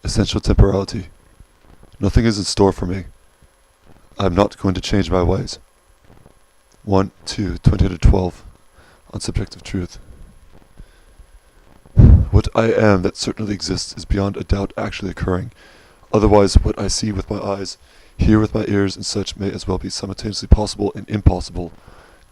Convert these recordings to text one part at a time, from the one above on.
Essential temporality. Nothing is in store for me. I am not going to change my ways. 1-2-2012 on subjective truth. What I am that certainly exists is beyond a doubt actually occurring. Otherwise, what I see with my eyes, hear with my ears, and such may as well be simultaneously possible and impossible.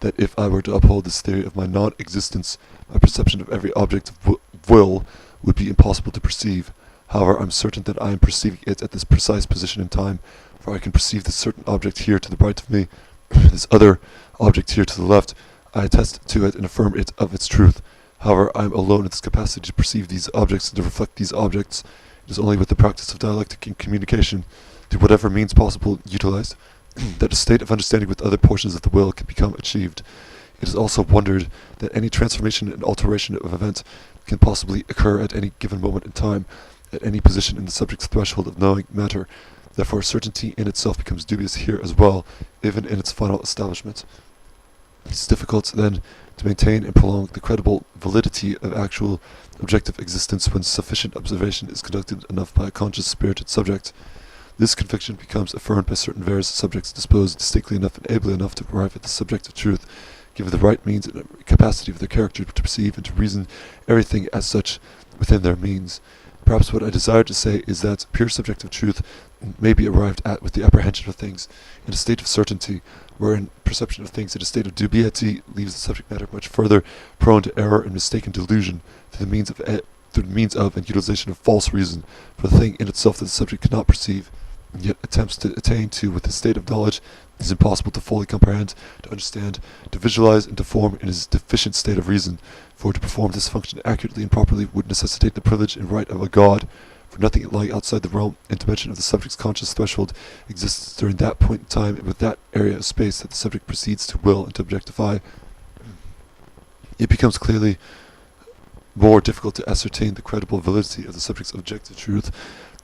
That if I were to uphold this theory of my non-existence, my perception of every object of will would be impossible to perceive. However, I'm certain that I am perceiving it at this precise position in time, for I can perceive this certain object here to the right of me, this other object here to the left. I attest to it and affirm it of its truth. However, I am alone in this capacity to perceive these objects and to reflect these objects. It is only with the practice of dialectic and communication, through whatever means possible utilized, that a state of understanding with other portions of the will can become achieved. It is also wondered that any transformation and alteration of event can possibly occur at any given moment in time, at any position in the subject's threshold of knowing matter. Therefore, certainty in itself becomes dubious here as well, even in its final establishment. It is difficult, then, to maintain and prolong the credible validity of actual objective existence when sufficient observation is conducted enough by a conscious, spirited subject. This conviction becomes affirmed by certain various subjects disposed distinctly enough and ably enough to arrive at the subjective truth, given the right means and capacity of their character to perceive and to reason everything as such within their means. Perhaps what I desire to say is that pure subjective truth may be arrived at with the apprehension of things in a state of certainty, wherein perception of things in a state of dubiety leaves the subject matter much further prone to error and mistaken delusion through the means of and utilization of false reason for the thing in itself that the subject cannot perceive, and yet attempts to attain to with the state of knowledge is impossible to fully comprehend, to understand, to visualize, and to form in his deficient state of reason. For to perform this function accurately and properly would necessitate the privilege and right of a god, for nothing lying outside the realm and dimension of the subject's conscious threshold exists during that point in time and with that area of space that the subject proceeds to will and to objectify. It becomes clearly more difficult to ascertain the credible validity of the subject's objective truth,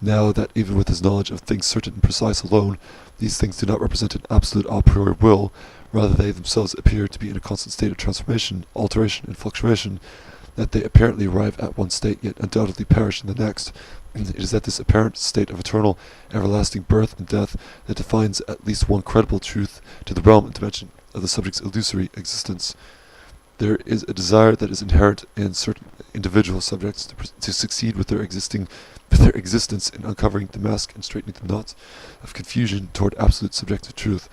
now that even with his knowledge of things certain and precise alone, these things do not represent an absolute a priori will, rather they themselves appear to be in a constant state of transformation, alteration, and fluctuation, that they apparently arrive at one state, yet undoubtedly perish in the next. It is at this apparent state of eternal, everlasting birth and death that defines at least one credible truth to the realm and dimension of the subject's illusory existence. There is a desire that is inherent in certain individual subjects to succeed with their existence in uncovering the mask and straightening the knots of confusion toward absolute subjective truth.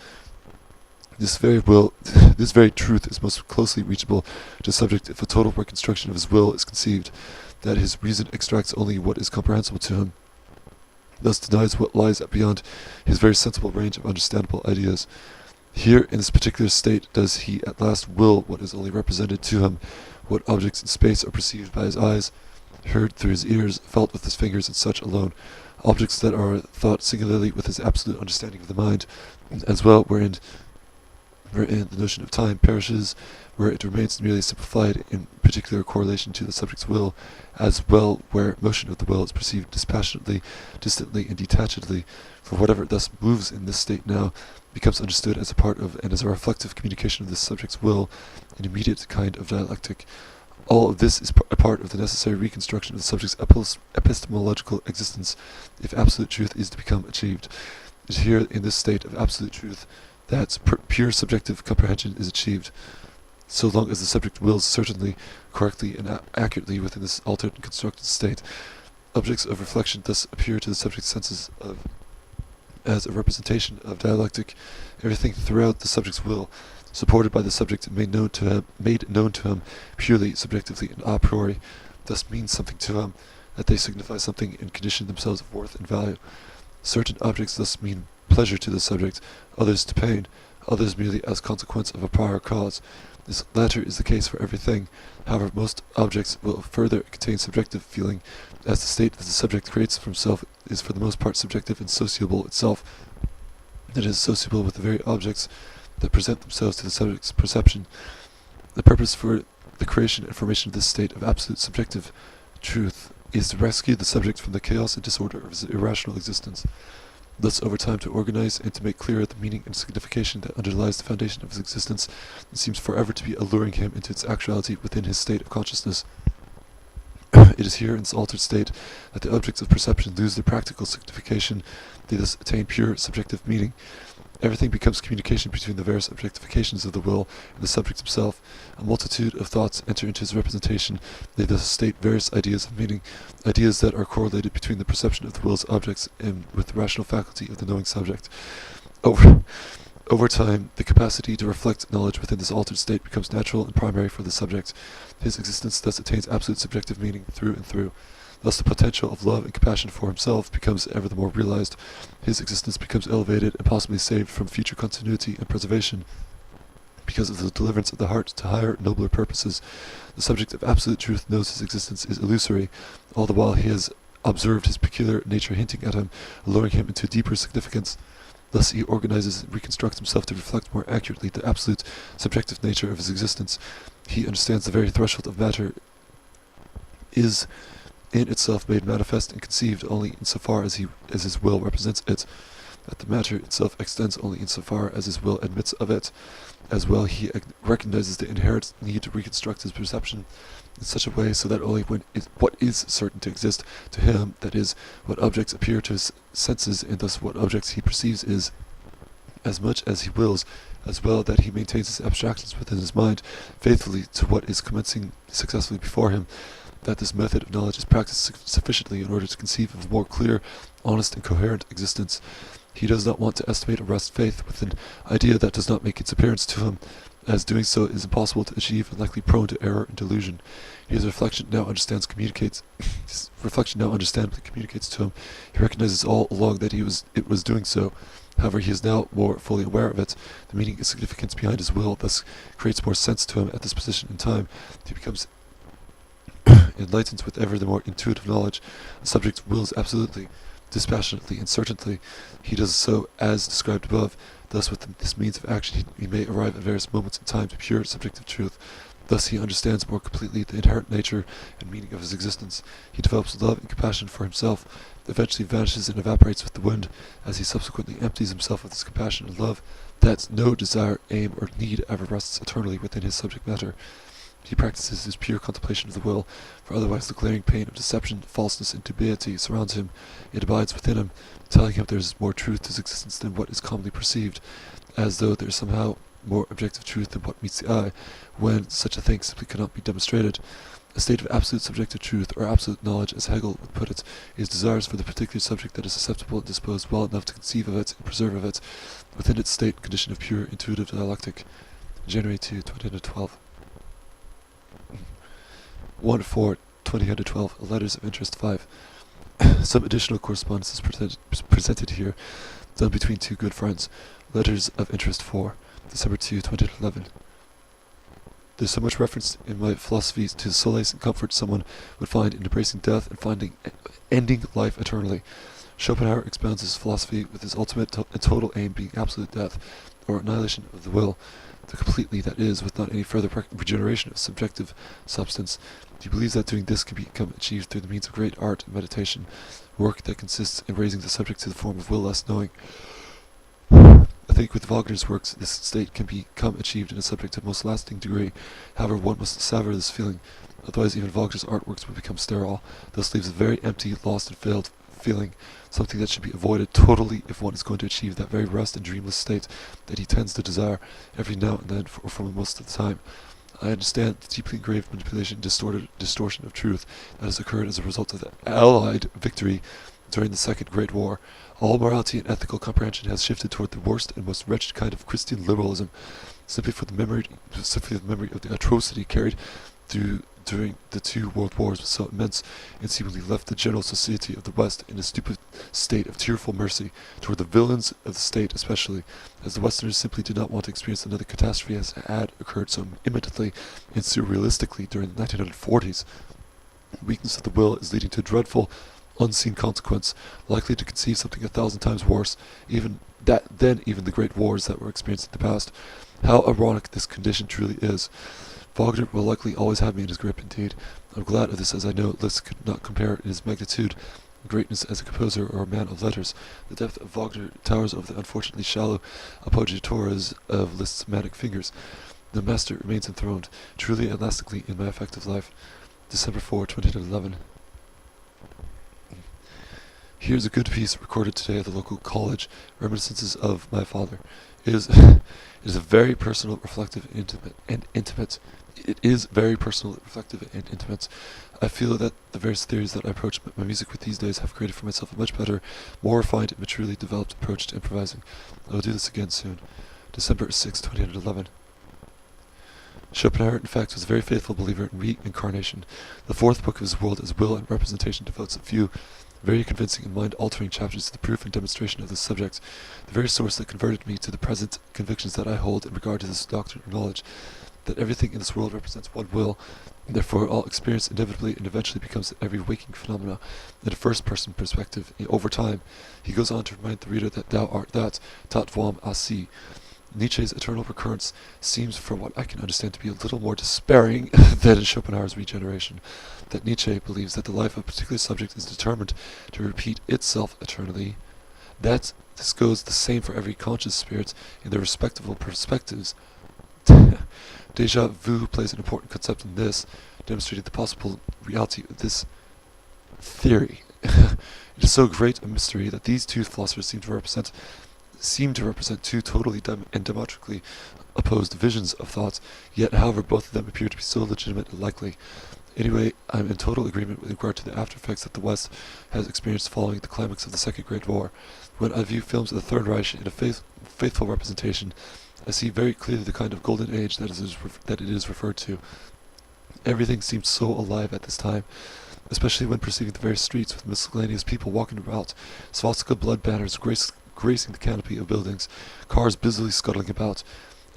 This very truth is most closely reachable to a subject if a total reconstruction of his will is conceived, that his reason extracts only what is comprehensible to him, thus denies what lies beyond his very sensible range of understandable ideas. Here, in this particular state, does he at last will what is only represented to him, what objects in space are perceived by his eyes, heard through his ears, felt with his fingers, and such alone, objects that are thought singularly with his absolute understanding of the mind, as well wherein the notion of time perishes, where it remains merely simplified in particular correlation to the subject's will, as well where motion of the will is perceived dispassionately, distantly, and detachedly, for whatever thus moves in this state now becomes understood as a part of and as a reflective communication of this subject's will, an immediate kind of dialectic. All of this is a part of the necessary reconstruction of the subject's epistemological existence, if absolute truth is to become achieved. It is here, in this state of absolute truth, that pure subjective comprehension is achieved. So long as the subject wills certainly, correctly, and accurately within this altered and constructed state, objects of reflection thus appear to the subject's senses as a representation of dialectic, everything throughout the subject's will, supported by the subject and made known to him purely subjectively and a priori, thus means something to him, that they signify something and condition themselves of worth and value. Certain objects thus mean pleasure to the subject, others to pain, others merely as consequence of a prior cause. This latter is the case for everything. However, most objects will further contain subjective feeling, as the state that the subject creates for himself is for the most part subjective and sociable itself. It is sociable with the very objects that present themselves to the subject's perception. The purpose for the creation and formation of this state of absolute subjective truth is to rescue the subject from the chaos and disorder of his irrational existence, thus over time to organize and to make clearer the meaning and signification that underlies the foundation of his existence and seems forever to be alluring him into its actuality within his state of consciousness. It is here in this altered state that the objects of perception lose their practical signification. They thus attain pure subjective meaning. Everything becomes communication between the various objectifications of the will and the subject himself. A multitude of thoughts enter into his representation. They thus state various ideas of meaning, ideas that are correlated between the perception of the will's objects and with the rational faculty of the knowing subject. Over time, the capacity to reflect knowledge within this altered state becomes natural and primary for the subject. His existence thus attains absolute subjective meaning through and through. Thus the potential of love and compassion for himself becomes ever the more realized. His existence becomes elevated and possibly saved from future continuity and preservation because of the deliverance of the heart to higher, nobler purposes. The subject of absolute truth knows his existence is illusory, all the while he has observed his peculiar nature hinting at him, alluring him into deeper significance. Thus he organizes and reconstructs himself to reflect more accurately the absolute subjective nature of his existence. He understands the very threshold of matter is in itself made manifest and conceived only insofar as his will represents it, that the matter itself extends only insofar as his will admits of it. As well, he recognizes the inherent need to reconstruct his perception in such a way so that only what is certain to exist to him, that is, what objects appear to his senses, and thus what objects he perceives, is as much as he wills, as well that he maintains his abstractions within his mind faithfully to what is commencing successfully before him, that this method of knowledge is practiced sufficiently in order to conceive of a more clear, honest, and coherent existence. He does not want to estimate or rest faith with an idea that does not make its appearance to him, as doing so is impossible to achieve and likely prone to error and delusion. His reflection now understandably communicates to him. He recognizes all along that it was doing so. However, he is now more fully aware of it. The meaning and significance behind his will thus creates more sense to him at this position in time. He becomes enlightened with ever the more intuitive knowledge. The subject wills absolutely, dispassionately, and certainly. He does so as described above. Thus, with this means of action, he may arrive at various moments in time to pure subjective truth. Thus, he understands more completely the inherent nature and meaning of his existence. He develops love and compassion for himself, eventually vanishes and evaporates with the wind, as he subsequently empties himself of this compassion and love, that no desire, aim, or need ever rests eternally within his subject matter. He practices his pure contemplation of the will, for otherwise the glaring pain of deception, falseness, and dubiety surrounds him. It abides within him, telling him there is more truth to his existence than what is commonly perceived, as though there is somehow more objective truth than what meets the eye, when such a thing simply cannot be demonstrated. A state of absolute subjective truth, or absolute knowledge, as Hegel would put it, is desires for the particular subject that is susceptible and disposed well enough to conceive of it and preserve of it, within its state and condition of pure intuitive dialectic. January 2, 2012. 1/4/2012, Letters of Interest 5. Some additional correspondence is presented here, done between two good friends. Letters of Interest 4, December 2, 2011. There's so much reference in my philosophy to the solace and comfort someone would find in embracing death and ending life eternally. Schopenhauer expounds his philosophy with his ultimate and total aim being absolute death, or annihilation of the will, the completely, that is, with not any further regeneration of subjective substance. He believes that doing this can become achieved through the means of great art and meditation, work that consists in raising the subject to the form of will-less knowing. I think with Wagner's works, this state can become achieved in a subjective most lasting degree. However, one must savor this feeling, otherwise even Wagner's artworks would become sterile. Thus leaves a very empty, lost, and failed feeling, something that should be avoided totally if one is going to achieve that very rest and dreamless state that he tends to desire every now and then, or from most of the time. I understand the deeply engraved manipulation and distortion of truth that has occurred as a result of the Allied victory during the Second Great War. All morality and ethical comprehension has shifted toward the worst and most wretched kind of Christian liberalism, simply for the memory of the atrocity carried through during the two world wars was so immense, and seemingly left the general society of the West in a stupid state of tearful mercy toward the villains of the state, especially as the Westerners simply did not want to experience another catastrophe as had occurred so imminently and surrealistically during the 1940s. Weakness of the will is leading to a dreadful, unseen consequence, likely to conceive something 1,000 times worse than even the great wars that were experienced in the past. How ironic this condition truly is. Wagner will likely always have me in his grip indeed. I'm glad of this, as I know Liszt could not compare in his magnitude and greatness as a composer or a man of letters. The depth of Wagner towers over the unfortunately shallow appoggiaturas of Liszt's manic fingers. The master remains enthroned, truly and lastingly in my affective life. December 4, 2011. Here's a good piece recorded today at the local college, Reminiscences of My Father. It is, it is a very personal, reflective, and intimate. It is very personal, reflective, and intimate. I feel that the various theories that I approach my music with these days have created for myself a much better, more refined, and maturely developed approach to improvising. I will do this again soon. December 6, 2011. Schopenhauer, in fact, was a very faithful believer in reincarnation. The fourth book of his World as Will and Representation devotes a few very convincing and mind-altering chapters to the proof and demonstration of this subject, the very source that converted me to the present convictions that I hold in regard to this doctrine or knowledge, that everything in this world represents one will, and therefore all experience inevitably and eventually becomes every waking phenomena in a first-person perspective. Over time, he goes on to remind the reader that thou art that, tat voam asi. Nietzsche's eternal recurrence seems, for what I can understand, to be a little more despairing than in Schopenhauer's regeneration. That Nietzsche believes that the life of a particular subject is determined to repeat itself eternally. That this goes the same for every conscious spirit in their respective perspectives. Déjà vu plays an important concept in this, demonstrating the possible reality of this theory. It is so great a mystery that these two philosophers seem to represent two totally and diametrically opposed visions of thoughts, yet however both of them appear to be so legitimate and likely. Anyway, I am in total agreement with regard to the after effects that the West has experienced following the climax of the Second Great War. When I view films of the Third Reich in a faithful representation, I see very clearly the kind of golden age that it is referred to. Everything seemed so alive at this time, especially when perceiving the very streets with miscellaneous people walking about, swastika blood banners gracing the canopy of buildings, cars busily scuttling about.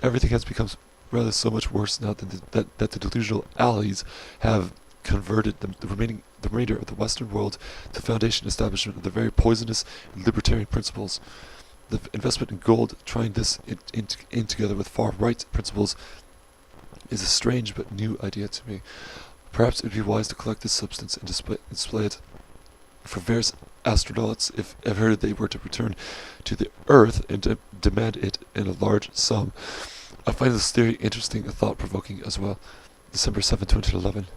Everything has become rather so much worse now that the delusional alleys have converted the remainder of the Western world to the foundation establishment of the very poisonous and libertarian principles. The investment in gold, trying this in together with far-right principles, is a strange but new idea to me. Perhaps it would be wise to collect this substance and display it for various astronauts if ever they were to return to the Earth and demand it in a large sum. I find this theory interesting and thought-provoking as well. December 7, 2011.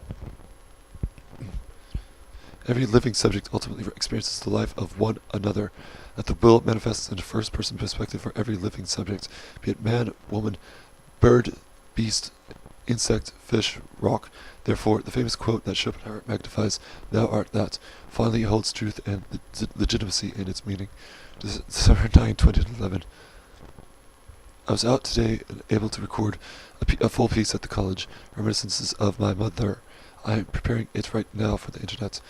Every living subject ultimately experiences the life of one another, that the will manifests in a first-person perspective for every living subject, be it man, woman, bird, beast, insect, fish, rock. Therefore, the famous quote that Schopenhauer magnifies, "Thou art that," finally holds truth and legitimacy in its meaning. December 9, 2011. I was out today and able to record a full piece at the college, Reminiscences of My Mother. I am preparing it right now for the internet.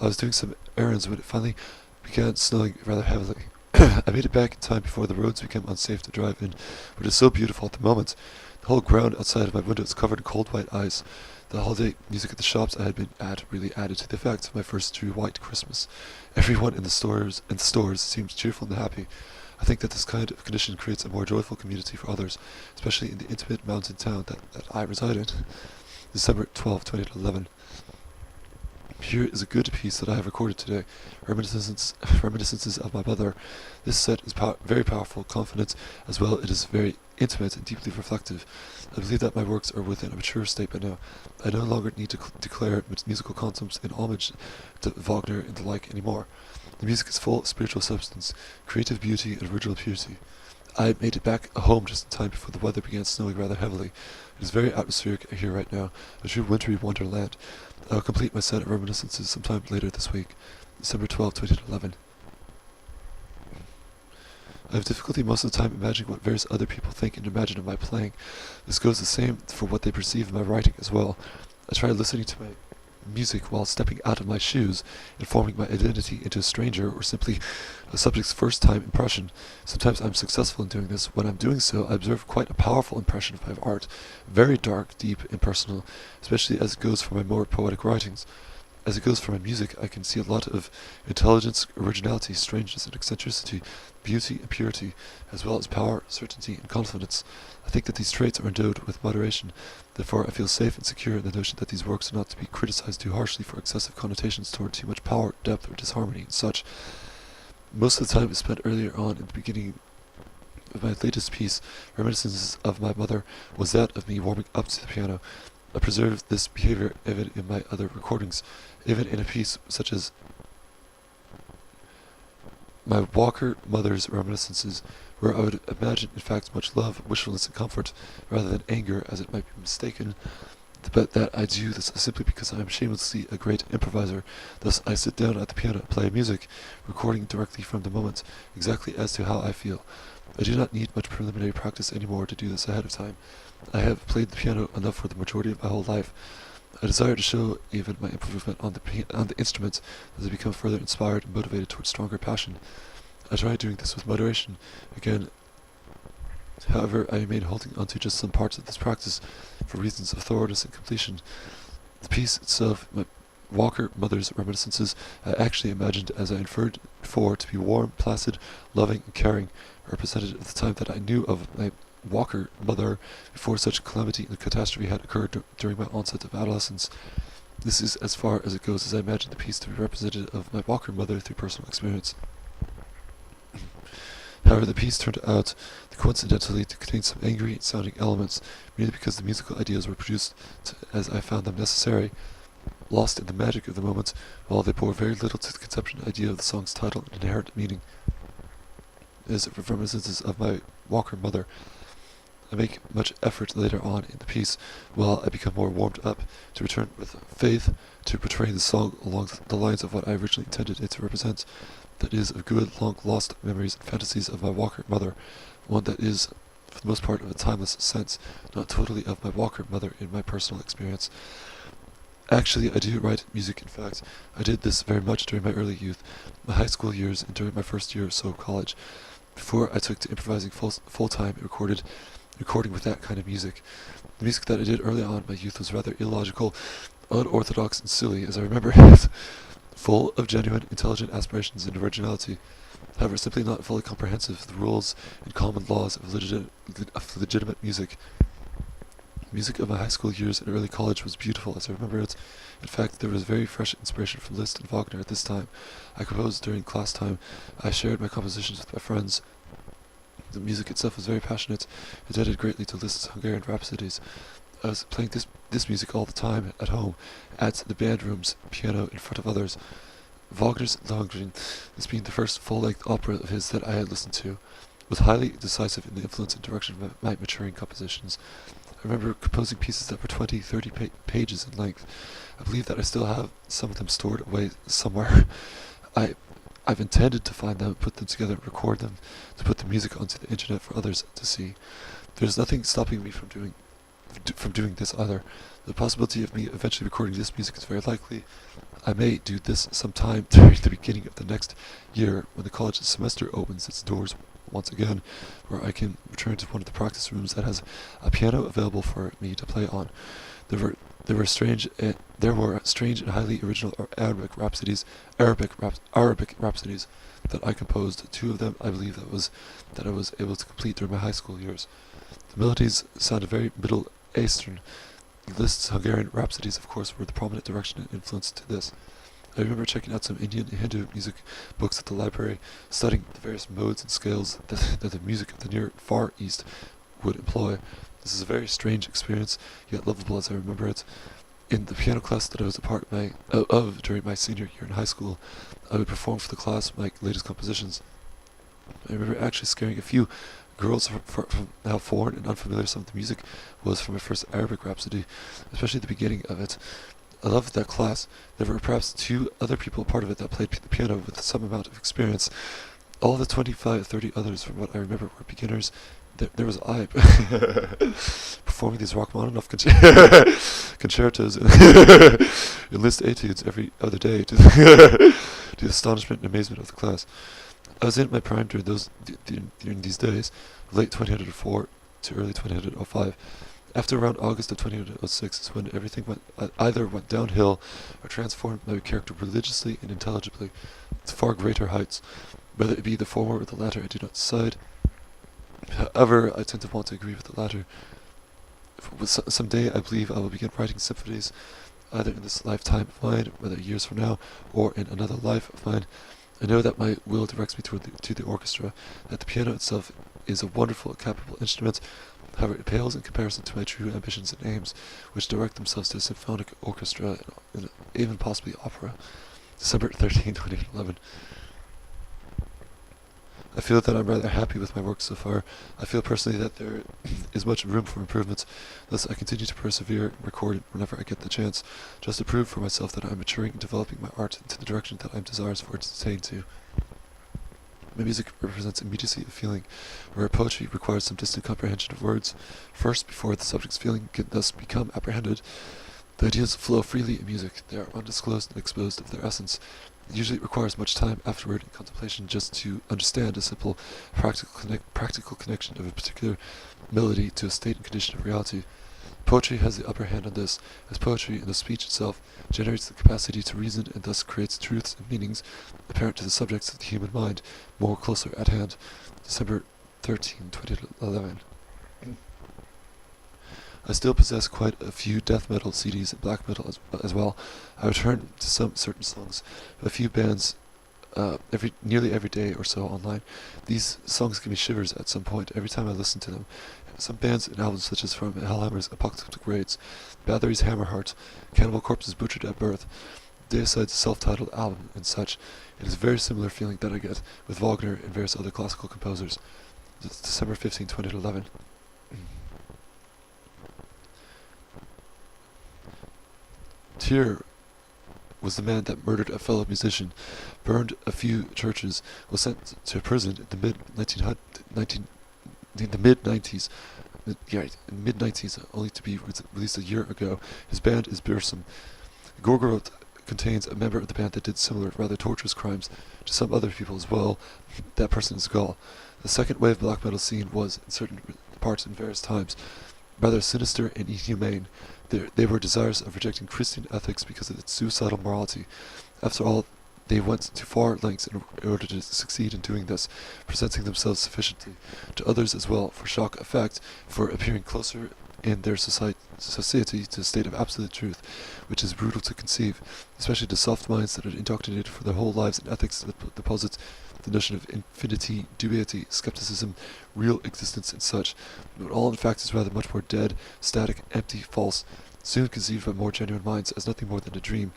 I was doing some errands when it finally began snowing rather heavily. I made it back in time before the roads became unsafe to drive in, but it is so beautiful at the moment. The whole ground outside of my window is covered in cold white ice. The holiday music at the shops I had been at really added to the effect of my first true white Christmas. Everyone in the stores seemed cheerful and happy. I think that this kind of condition creates a more joyful community for others, especially in the intimate mountain town that I reside in. December 12, 2011. Here is a good piece that I have recorded today, Reminiscences of My Mother. This set is very powerful, confident, as well it is very intimate and deeply reflective. I believe that my works are within a mature state by now. I no longer need to declare musical concepts in homage to Wagner and the like anymore. The music is full of spiritual substance, creative beauty, and original purity. I made it back home just in time before the weather began snowing rather heavily. It is very atmospheric here right now, a true wintry wonderland. I will complete my set of reminiscences sometime later this week, December 12, 2011. I have difficulty most of the time imagining what various other people think and imagine of my playing. This goes the same for what they perceive in my writing as well. I try listening to my music while stepping out of my shoes and forming my identity into a stranger or simply a subject's first-time impression. Sometimes I'm successful in doing this. When I'm doing so, I observe quite a powerful impression of my art, very dark, deep, and personal, especially as it goes for my more poetic writings. As it goes for my music, I can see a lot of intelligence, originality, strangeness, and eccentricity, beauty and purity, as well as power, certainty, and confidence. I think that these traits are endowed with moderation. Therefore, I feel safe and secure in the notion that these works are not to be criticized too harshly for excessive connotations toward too much power, depth, or disharmony, and such. Most of the time is spent earlier on in the beginning of my latest piece, Reminiscences of My Mother, was that of me warming up to the piano. I preserve this behavior even in my other recordings, even in a piece such as my Walker mother's reminiscences, where I would imagine, in fact, much love, wishfulness, and comfort, rather than anger, as it might be mistaken, but that I do this simply because I am shamelessly a great improviser. Thus, I sit down at the piano and play music, recording directly from the moment, exactly as to how I feel. I do not need much preliminary practice anymore to do this ahead of time. I have played the piano enough for the majority of my whole life. I desire to show even my improvement on the instruments as I become further inspired and motivated towards stronger passion. I try doing this with moderation. Again, however, I remain holding onto just some parts of this practice for reasons of thoroughness and completion. The piece itself, my Walker mother's reminiscences, I actually imagined, as I inferred before, to be warm, placid, loving, and caring, representative of the time that I knew of my Walker mother before such calamity and catastrophe had occurred during my onset of adolescence. This is as far as it goes, as I imagine the piece to be representative of my Walker mother through personal experience. However, the piece turned out coincidentally to contain some angry-sounding elements, merely because the musical ideas were produced as I found them necessary, lost in the magic of the moment, while they bore very little to the conception idea of the song's title and inherent meaning. As reminiscences of my Walker mother, I make much effort later on in the piece, while I become more warmed up, to return with faith to portraying the song along the lines of what I originally intended it to represent, that is, of good, long-lost memories and fantasies of my Walker mother, one that is, for the most part, of a timeless sense, not totally of my Walker mother in my personal experience. Actually, I do write music. In fact, I did this very much during my early youth, my high school years, and during my first year or so of college, before I took to improvising full-time recording with that kind of music. The music that I did early on in my youth was rather illogical, unorthodox, and silly, as I remember it, full of genuine, intelligent aspirations and originality, however simply not fully comprehensive of the rules and common laws of legitimate music. The music of my high school years and early college was beautiful, as I remember it. In fact, there was very fresh inspiration from Liszt and Wagner at this time. I composed during class time. I shared my compositions with my friends. The music itself was very passionate. It added greatly to Liszt's Hungarian Rhapsodies. I was playing this music all the time, at home, at the band rooms, piano, in front of others. Wagner's Lohengrin, this being the first full-length opera of his that I had listened to, was highly decisive in the influence and direction of my maturing compositions. I remember composing pieces that were 20, 30 pages in length. I believe that I still have some of them stored away somewhere. I've intended to find them, put them together, record them, to put the music onto the internet for others to see. There's nothing stopping me from doing this either. The possibility of me eventually recording this music is very likely. I may do this sometime during the beginning of the next year, when the college semester opens its doors once again, where I can return to one of the practice rooms that has a piano available for me to play on. There were strange and highly original Arabic rhapsodies that I composed. Two of them, I believe, that I was able to complete during my high school years. The melodies sounded very Middle Eastern. Liszt's Hungarian Rhapsodies, of course, were the prominent direction and influence to this. I remember checking out some Indian and Hindu music books at the library, studying the various modes and scales that the music of the near Far East would employ. This is a very strange experience, yet lovable as I remember it. In the piano class that I was a part of during my senior year in high school, I would perform for the class my latest compositions. I remember actually scaring a few girls from how foreign and unfamiliar some of the music was from my first Arabic Rhapsody, especially the beginning of it. I loved that class. There were perhaps 2 other people part of it that played the piano with some amount of experience. All the 25, 30 others, from what I remember, were beginners. There was I performing these Rachmaninoff concertos in Liszt etudes every other day to the astonishment and amazement of the class. I was in my prime during these days, late 2004 to early 2005. After around August of 2006 is when everything either went downhill or transformed my character religiously and intelligibly to far greater heights. Whether it be the former or the latter, I do not decide. However, I tend to want to agree with the latter. Someday I believe I will begin writing symphonies, either in this lifetime of mine, whether years from now, or in another life of mine. I know that my will directs me to the orchestra, that the piano itself is a wonderful, capable instrument. However, it pales in comparison to my true ambitions and aims, which direct themselves to a symphonic orchestra and even possibly opera. December 13, 2011. I feel that I'm rather happy with my work so far. I feel personally that there is much room for improvement, thus I continue to persevere and record whenever I get the chance, just to prove for myself that I'm maturing and developing my art into the direction that I'm desirous for it to attain to. My music represents immediacy of feeling, where poetry requires some distant comprehension of words. First, before the subject's feeling can thus become apprehended, the ideas flow freely in music. They are undisclosed and exposed of their essence. It usually requires much time afterward in contemplation just to understand a simple practical connection of a particular melody to a state and condition of reality. Poetry has the upper hand on this, as poetry, in the speech itself, generates the capacity to reason and thus creates truths and meanings apparent to the subjects of the human mind, more closer at hand. December 13, 2011. I still possess quite a few death metal CDs and black metal as well. I return to some certain songs, a few bands nearly every day or so online. These songs give me shivers at some point every time I listen to them. Some bands and albums such as from Hellhammer's Apocalyptic Raids, Bathory's Hammerheart, Cannibal Corpse's Butchered at Birth, Deicide's self-titled album, and such. It is a very similar feeling that I get with Wagner and various other classical composers. December 15, 2011. Xiii was the man that murdered a fellow musician, burned a few churches, was sent to prison in the mid-90s, only to be released a year ago. His band is Birsum. Gorgoroth contains a member of the band that did similar, rather torturous crimes to some other people as well. That person is Gaul. The second wave black metal scene was, in certain parts in various times, rather sinister and inhumane. They were desirous of rejecting Christian ethics because of its suicidal morality. After all, they went to far lengths in order to succeed in doing this, presenting themselves sufficiently to others as well for shock effect, for appearing closer in their society to a state of absolute truth, which is brutal to conceive, especially to soft minds that are indoctrinated for their whole lives in ethics that deposits the notion of infinity, duality, skepticism, real existence, and such, but all in fact is rather much more dead, static, empty, false, soon conceived by more genuine minds as nothing more than a dream.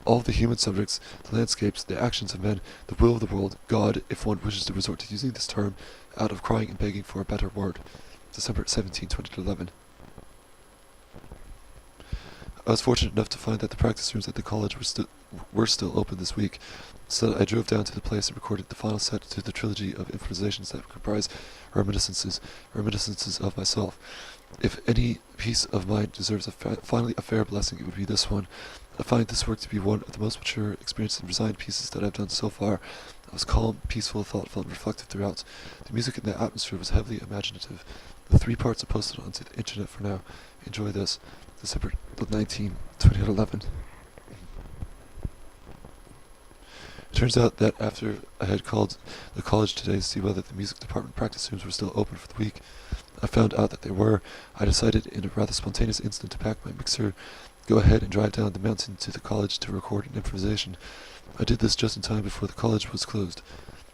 All the human subjects, the landscapes, the actions of men, the will of the world, God, if one wishes to resort to using this term, out of crying and begging for a better word. December 17, 2011. I was fortunate enough to find that the practice rooms at the college were still open this week, so I drove down to the place and recorded the final set to the trilogy of improvisations that comprise reminiscences of myself. If any piece of mine deserves finally a fair blessing, it would be this one. I find this work to be one of the most mature, experienced, and resigned pieces that I've done so far. I was calm, peaceful, thoughtful, and reflective throughout. The music and the atmosphere was heavily imaginative. The 3 parts are posted onto the internet for now. Enjoy this. December 19, 2011. It turns out that after I had called the college today to see whether the music department practice rooms were still open for the week, I found out that they were. I decided in a rather spontaneous instant to pack my mixer, go ahead and drive down the mountain to the college to record an improvisation. I did this just in time before the college was closed.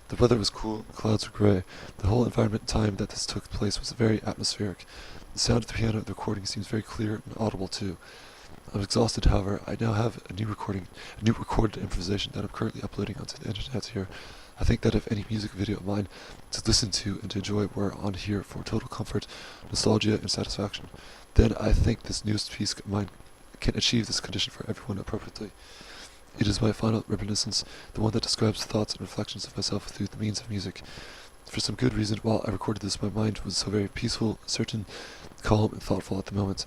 The weather was cool, the clouds were grey. The whole environment and time that this took place was very atmospheric. The sound of the piano of the recording seems very clear and audible too. I'm exhausted, however. I now have a new recorded improvisation that I'm currently uploading onto the internet here. I think that if any music video of mine to listen to and to enjoy were on here for total comfort, nostalgia, and satisfaction, then I think this newest piece of mine can achieve this condition for everyone appropriately. It is my final reminiscence, the one that describes thoughts and reflections of myself through the means of music. For some good reason, while I recorded this, my mind was so very peaceful, certain, calm, and thoughtful at the moment.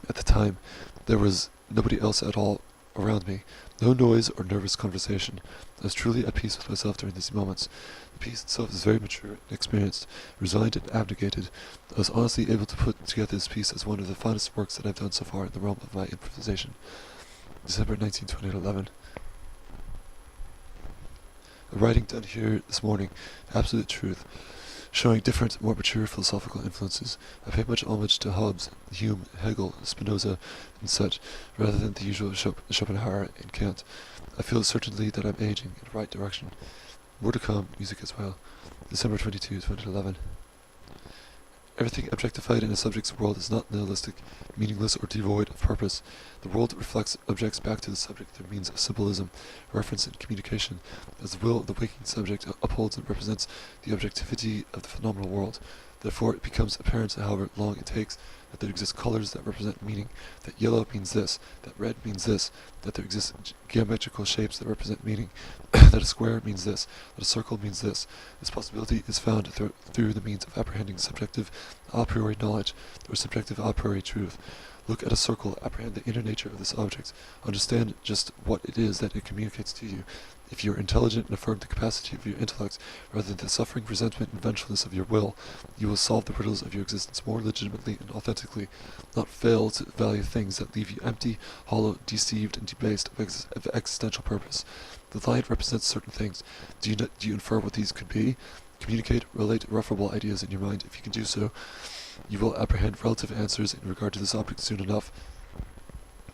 At the time, there was nobody else at all around me, no noise or nervous conversation. I was truly at peace with myself during these moments. The piece itself is very mature and experienced, resigned and abnegated. I was honestly able to put together this piece as one of the finest works that I've done so far in the realm of my improvisation. December 19, 2011. A writing done here this morning, absolute truth, showing different, more mature philosophical influences. I pay much homage to Hobbes, Hume, Hegel, Spinoza, and such, rather than the usual Schopenhauer and Kant. I feel certainly that I'm aging in the right direction. More to come, music as well. December 22, 2011. Everything objectified in a subject's world is not nihilistic, meaningless, or devoid of purpose. The world reflects objects back to the subject through means of symbolism, reference, and communication, as the will of the waking subject upholds and represents the objectivity of the phenomenal world. Therefore, it becomes apparent, however long it takes, that there exist colors that represent meaning, that yellow means this, that red means this, that there exist geometrical shapes that represent meaning, that a square means this, that a circle means this. This possibility is found through the means of apprehending subjective a priori knowledge, or subjective a priori truth. Look at a circle, apprehend the inner nature of this object, understand just what it is that it communicates to you. If you are intelligent and affirm the capacity of your intellect, rather than the suffering resentment and vengefulness of your will, you will solve the riddles of your existence more legitimately and authentically, not fail to value things that leave you empty, hollow, deceived, and debased of existential purpose. The line represents certain things. Do you infer what these could be? Communicate, relate referable ideas in your mind. If you can do so, you will apprehend relative answers in regard to this object soon enough.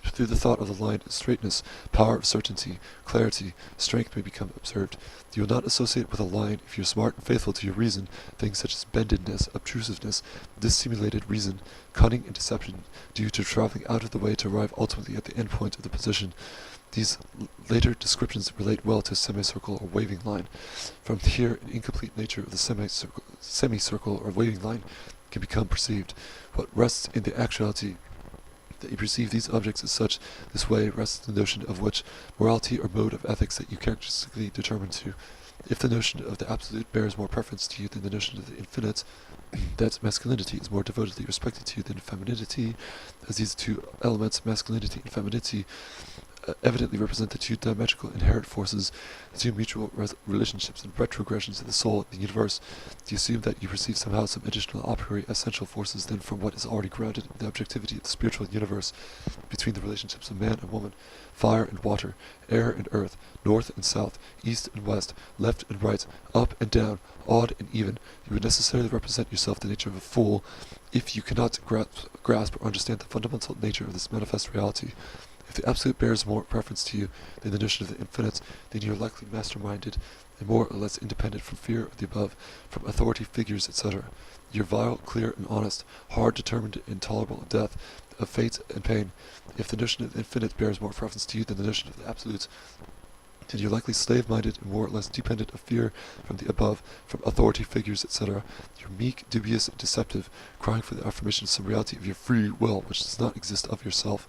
Through the thought of the line, straightness, power of certainty, clarity, strength may become observed. You will not associate with a line, if you are smart and faithful to your reason, things such as bendedness, obtrusiveness, dissimulated reason, cunning and deception, due to traveling out of the way to arrive ultimately at the end point of the position. These later descriptions relate well to a semicircle or waving line. From here, an incomplete nature of the semicircle or waving line can become perceived. What rests in the actuality that you perceive these objects as such, this way rests the notion of which morality or mode of ethics that you characteristically determine to. If the notion of the absolute bears more preference to you than the notion of the infinite, that masculinity is more devotedly respected to you than femininity, as these two elements, masculinity and femininity, evidently represent the two diametrical inherent forces, the two mutual relationships and retrogressions of the soul and the universe. Do you assume that you perceive somehow some additional a priori essential forces then from what is already grounded in the objectivity of the spiritual universe, between the relationships of man and woman, fire and water, air and earth, north and south, east and west, left and right, up and down, odd and even? You would necessarily represent yourself the nature of a fool if you cannot grasp or understand the fundamental nature of this manifest reality. If the absolute bears more preference to you than the notion of the infinite, then you are likely master-minded and more or less independent from fear of the above, from authority figures, etc. You are vile, clear, and honest, hard, determined, intolerable of death, of fate and pain. If the notion of the infinite bears more preference to you than the notion of the absolute, then you are likely slave-minded and more or less dependent of fear from the above, from authority figures, etc. You are meek, dubious, and deceptive, crying for the affirmation of some reality of your free will, which does not exist of yourself.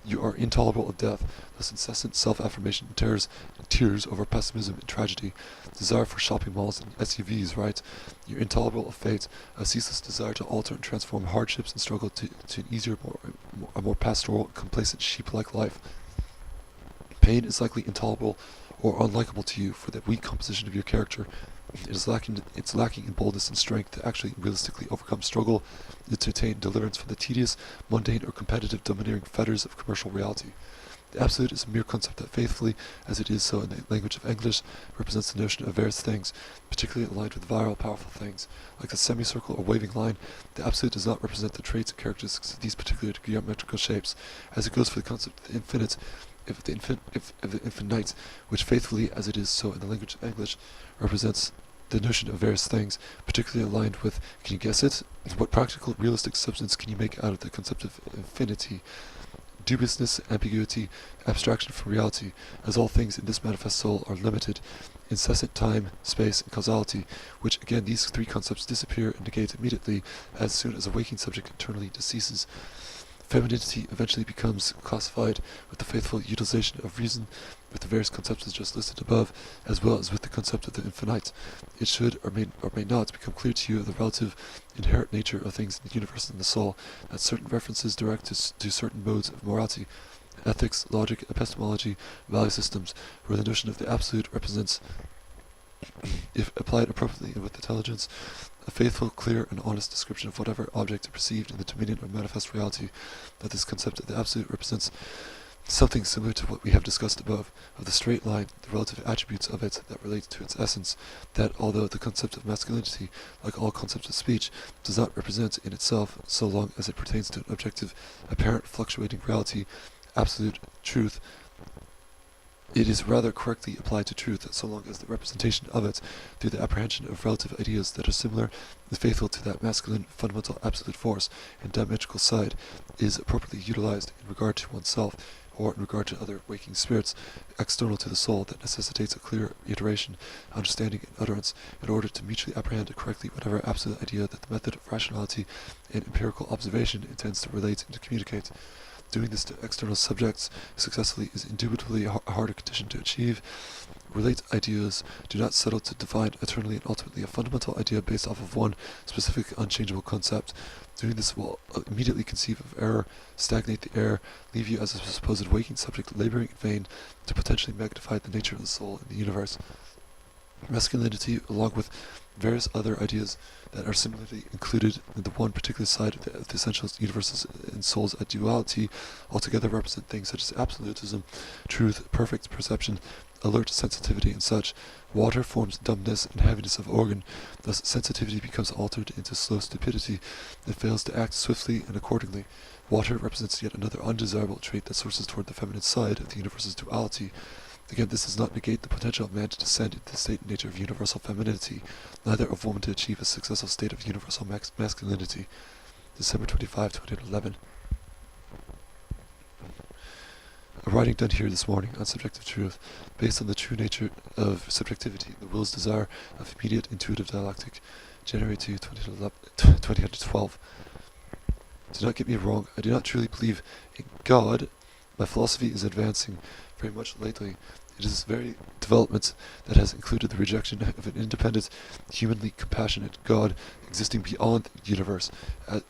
You are intolerable of death, thus incessant self-affirmation and tears over pessimism and tragedy, desire for shopping malls and SUVs, right? You're intolerable of fate, a ceaseless desire to alter and transform hardships and struggle to an easier, more pastoral, complacent sheep-like life. Pain is likely intolerable or unlikable to you for the weak composition of your character. It's lacking in boldness and strength to actually realistically overcome struggle and to attain deliverance from the tedious, mundane, or competitive domineering fetters of commercial reality. The absolute is a mere concept that faithfully, as it is so in the language of English, represents the notion of various things, particularly aligned with virile, powerful things. Like the semicircle or waving line, the absolute does not represent the traits and characteristics of these particular geometrical shapes, as it goes for the concept of the infinite, if the infinite, which faithfully, as it is so in the language of English, represents the notion of various things, particularly aligned with, can you guess it? What practical, realistic substance can you make out of the concept of infinity? Dubiousness, ambiguity, abstraction from reality, as all things in this manifest soul are limited, incessant time, space, and causality, which again these three concepts disappear and negate immediately as soon as a waking subject internally deceases. Femininity eventually becomes classified with the faithful utilization of reason with the various concepts just listed above, as well as with the concept of the infinite. It should or may not become clear to you the relative inherent nature of things in the universe and the soul, that certain references direct to certain modes of morality, ethics, logic, epistemology, value systems, where the notion of the absolute represents, if applied appropriately and with intelligence, a faithful, clear, and honest description of whatever object is perceived in the dominion of manifest reality, that this concept of the absolute represents something similar to what we have discussed above, of the straight line, the relative attributes of it that relate to its essence, that although the concept of masculinity, like all concepts of speech, does not represent in itself, so long as it pertains to an objective, apparent, fluctuating reality, absolute truth, it is rather correctly applied to truth, so long as the representation of it, through the apprehension of relative ideas that are similar and faithful to that masculine fundamental absolute force and diametrical side, is appropriately utilized in regard to oneself, or in regard to other waking spirits external to the soul, that necessitates a clear iteration, understanding, and utterance, in order to mutually apprehend correctly whatever absolute idea that the method of rationality and empirical observation intends to relate and to communicate. Doing this to external subjects successfully is indubitably a harder condition to achieve. Relate ideas do not settle to define eternally and ultimately a fundamental idea based off of one specific unchangeable concept. Doing this will immediately conceive of error, stagnate the air, leave you as a supposed waking subject laboring in vain to potentially magnify the nature of the soul in the universe. Masculinity, along with various other ideas that are similarly included in the one particular side of the essential universes and souls at duality, altogether represent things such as absolutism, truth, perfect perception, alert sensitivity, and such. Water forms dumbness and heaviness of organ, thus sensitivity becomes altered into slow stupidity and fails to act swiftly and accordingly. Water represents yet another undesirable trait that sources toward the feminine side of the universe's duality. Again, this does not negate the potential of man to descend into the state and nature of universal femininity, neither of woman to achieve a successful state of universal masculinity. December 25, 2011. A writing done here this morning on subjective truth, based on the true nature of subjectivity, the will's desire of immediate intuitive dialectic, January 2, 2012. Do not get me wrong, I do not truly believe in God. My philosophy is advancing very much lately. It is this very development that has included the rejection of an independent, humanly compassionate God existing beyond the universe,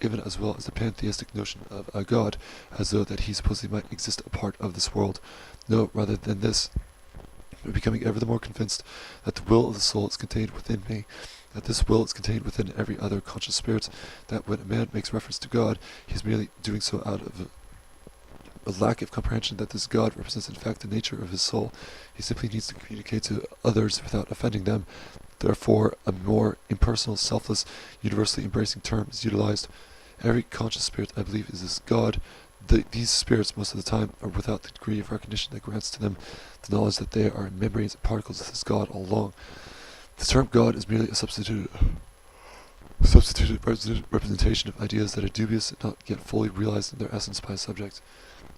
even as well as the pantheistic notion of a God, as though that he supposedly might exist apart of this world. No, rather than this, I'm becoming ever the more convinced that the will of the soul is contained within me, that this will is contained within every other conscious spirit, that when a man makes reference to God, he is merely doing so out of a lack of comprehension that this God represents in fact the nature of his soul. He simply needs to communicate to others without offending them. Therefore, a more impersonal, selfless, universally embracing term is utilized. Every conscious spirit, I believe, is this God. These spirits, most of the time, are without the degree of recognition that grants to them the knowledge that they are membranes and particles of this God all along. The term God is merely a substituted representation of ideas that are dubious and not yet fully realized in their essence by a subject.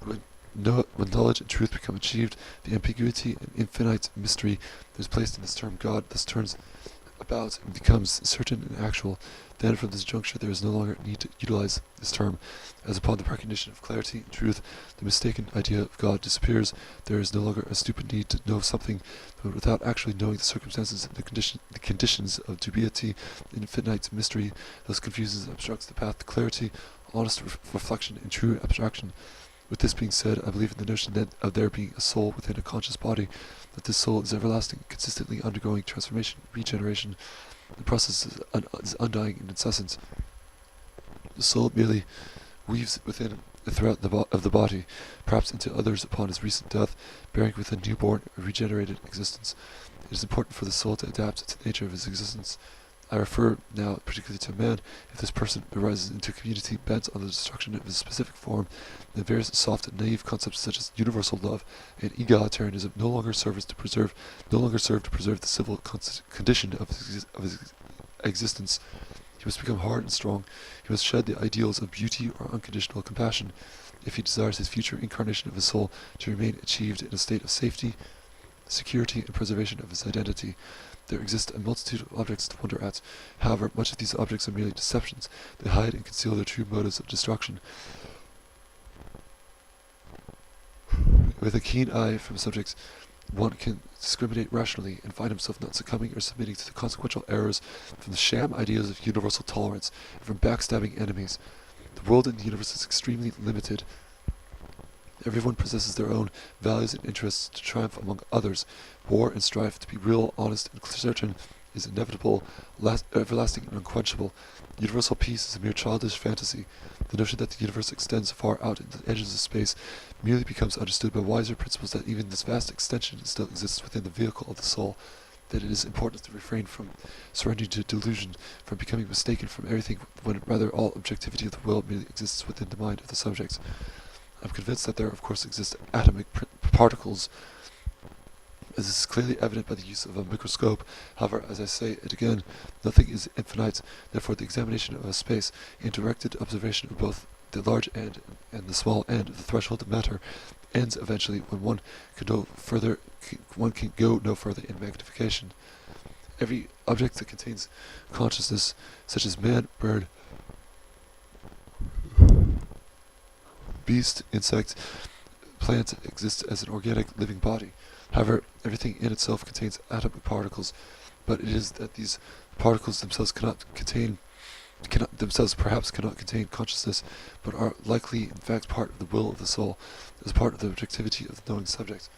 When knowledge and truth become achieved, the ambiguity and infinite mystery that is placed in this term God thus turns about and becomes certain and actual. Then from this juncture there is no longer need to utilize this term, as upon the recognition of clarity and truth, the mistaken idea of God disappears. There is no longer a stupid need to know something, but without actually knowing the circumstances and the conditions of dubiety and infinite mystery, thus confuses and obstructs the path to clarity, honest reflection, and true abstraction. With this being said, I believe in the notion that of there being a soul within a conscious body, that this soul is everlasting, consistently undergoing transformation, regeneration. The process is undying and incessant. The soul merely weaves within and throughout the body, perhaps into others upon his recent death, bearing with a newborn, regenerated existence. It is important for the soul to adapt to the nature of his existence. I refer now particularly to a man. If this person arises into a community bent on the destruction of his specific form, then various soft and naive concepts such as universal love and egalitarianism no longer serve to preserve the civil condition of his existence. He must become hard and strong. He must shed the ideals of beauty or unconditional compassion, if he desires his future incarnation of his soul to remain achieved in a state of safety, security, and preservation of his identity. There exist a multitude of objects to wonder at. However, much of these objects are merely deceptions. They hide and conceal their true motives of destruction. With a keen eye from subjects, one can discriminate rationally and find himself not succumbing or submitting to the consequential errors from the sham ideas of universal tolerance and from backstabbing enemies. The world in the universe is extremely limited. Everyone possesses their own values and interests to triumph among others. War and strife, to be real, honest, and certain, is inevitable, everlasting, and unquenchable. Universal peace is a mere childish fantasy. The notion that the universe extends far out into the edges of space merely becomes understood by wiser principles that even this vast extension still exists within the vehicle of the soul, that it is important to refrain from surrendering to delusion, from becoming mistaken from everything, when rather all objectivity of the will merely exists within the mind of the subject. I'm convinced that there of course exist atomic particles As this is clearly evident by the use of a microscope. However, as I say it again, nothing is infinite. Therefore, the examination of a space in directed observation of both the large end and the small end of the threshold of matter ends eventually when one can go no further in magnification. Every object that contains consciousness, such as man, bird, beast, insect, plant, exists as an organic living body. However, everything in itself contains atomic particles, but it is that these particles themselves perhaps cannot contain consciousness, but are likely in fact part of the will of the soul, as part of the objectivity of the knowing subject.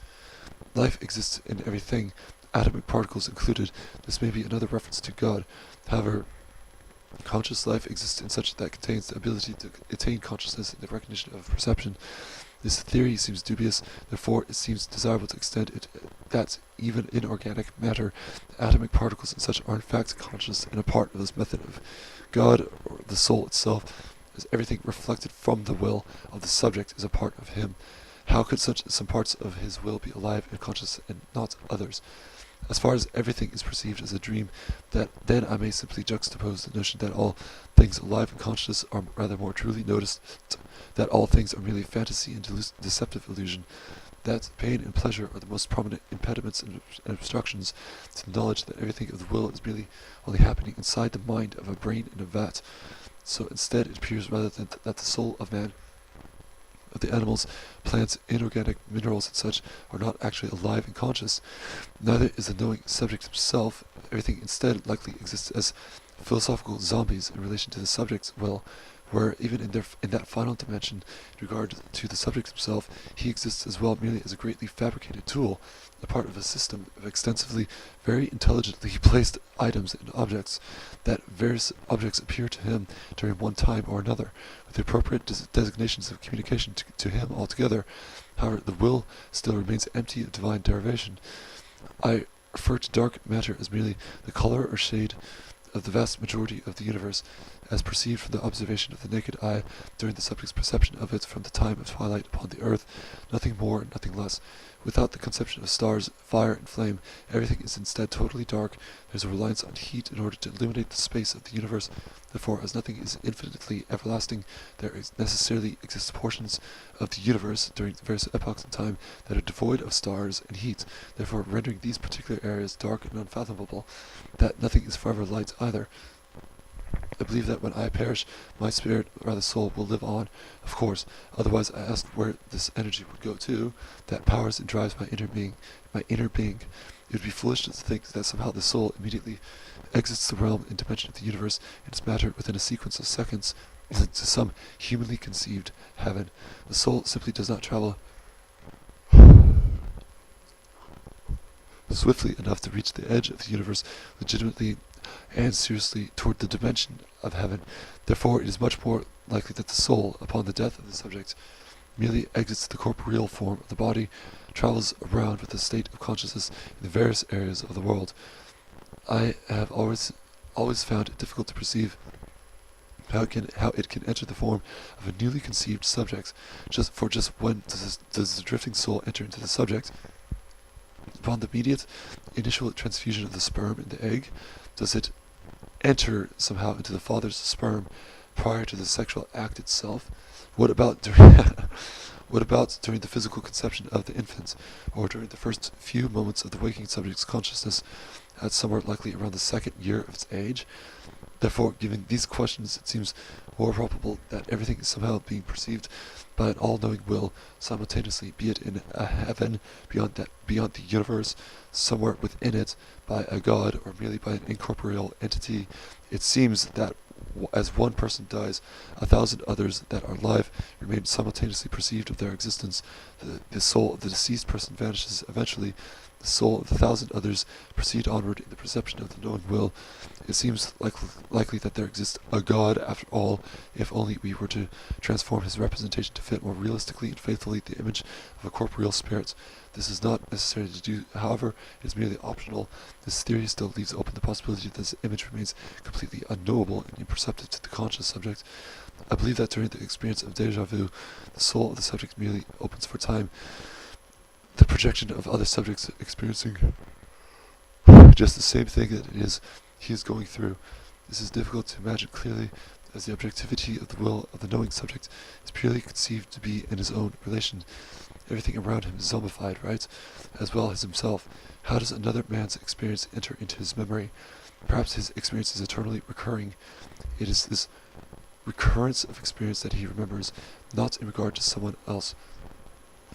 Life exists in everything, atomic particles included. This may be another reference to God. However, conscious life exists in such that contains the ability to attain consciousness in the recognition of perception. This theory seems dubious, therefore it seems desirable to extend it that even in organic matter, atomic particles and such are in fact conscious and a part of this method of God, or the soul itself, as everything reflected from the will of the subject is a part of him. How could some parts of his will be alive and conscious and not others? As far as everything is perceived as a dream, then I may simply juxtapose the notion that all things alive and conscious are rather more truly noticed, that all things are merely fantasy and deceptive illusion, that pain and pleasure are the most prominent impediments and obstructions to the knowledge that everything of the will is merely only happening inside the mind of a brain in a vat. So instead it appears rather that the soul of man, of the animals, plants, inorganic minerals and such, are not actually alive and conscious. Neither is the knowing subject himself. Everything instead likely exists as philosophical zombies in relation to the subject's will, where even in that final dimension, in regard to the subject himself, he exists as well merely as a greatly fabricated tool, a part of a system of extensively, very intelligently placed items and objects, that various objects appear to him during one time or another, with the appropriate designations of communication to him altogether. However, the will still remains empty of divine derivation. I refer to dark matter as merely the color or shade of the vast majority of the universe, as perceived from the observation of the naked eye during the subject's perception of it from the time of twilight upon the earth, nothing more, nothing less. Without the conception of stars, fire, and flame, everything is instead totally dark. There is a reliance on heat in order to illuminate the space of the universe. Therefore, as nothing is infinitely everlasting, there necessarily exist portions of the universe during various epochs in time that are devoid of stars and heat, therefore rendering these particular areas dark and unfathomable, that nothing is forever light either. I believe that when I perish, my spirit, or rather soul, will live on, of course. Otherwise, I ask where this energy would go to, that powers and drives my inner being. It would be foolish to think that somehow the soul immediately exits the realm and dimension of the universe and its matter within a sequence of seconds into some humanly conceived heaven. The soul simply does not travel swiftly enough to reach the edge of the universe legitimately and seriously toward the dimension of heaven. Therefore, it is much more likely that the soul, upon the death of the subject, merely exits the corporeal form of the body, travels around with a state of consciousness in the various areas of the world. I have always found it difficult to perceive how it can enter the form of a newly conceived subject. Just when does the drifting soul enter into the subject? Upon the immediate initial transfusion of the sperm in the egg, does it enter somehow into the father's sperm prior to the sexual act itself? What about during the physical conception of the infant, or during the first few moments of the waking subject's consciousness, at somewhere likely around the second year of its age? Therefore, given these questions, it seems more probable that everything is somehow being perceived by an all-knowing will simultaneously, be it in a heaven beyond the universe, somewhere within it, by a god, or merely by an incorporeal entity. It seems that as one person dies, 1,000 others that are alive remain simultaneously perceived of their existence. The soul of the deceased person vanishes eventually. The soul of the 1,000 others proceed onward in the perception of the known will. It seems likely that there exists a God after all, if only we were to transform his representation to fit more realistically and faithfully the image of a corporeal spirit. This is not necessary to do, however, it is merely optional. This theory still leaves open the possibility that this image remains completely unknowable and imperceptible to the conscious subject. I believe that during the experience of déjà vu, the soul of the subject merely opens for time the projection of other subjects experiencing just the same thing that he is going through. This is difficult to imagine clearly, as the objectivity of the will of the knowing subject is purely conceived to be in his own relation. Everything around him is zombified, right? As well as himself. How does another man's experience enter into his memory? Perhaps his experience is eternally recurring. It is this recurrence of experience that he remembers, not in regard to someone else.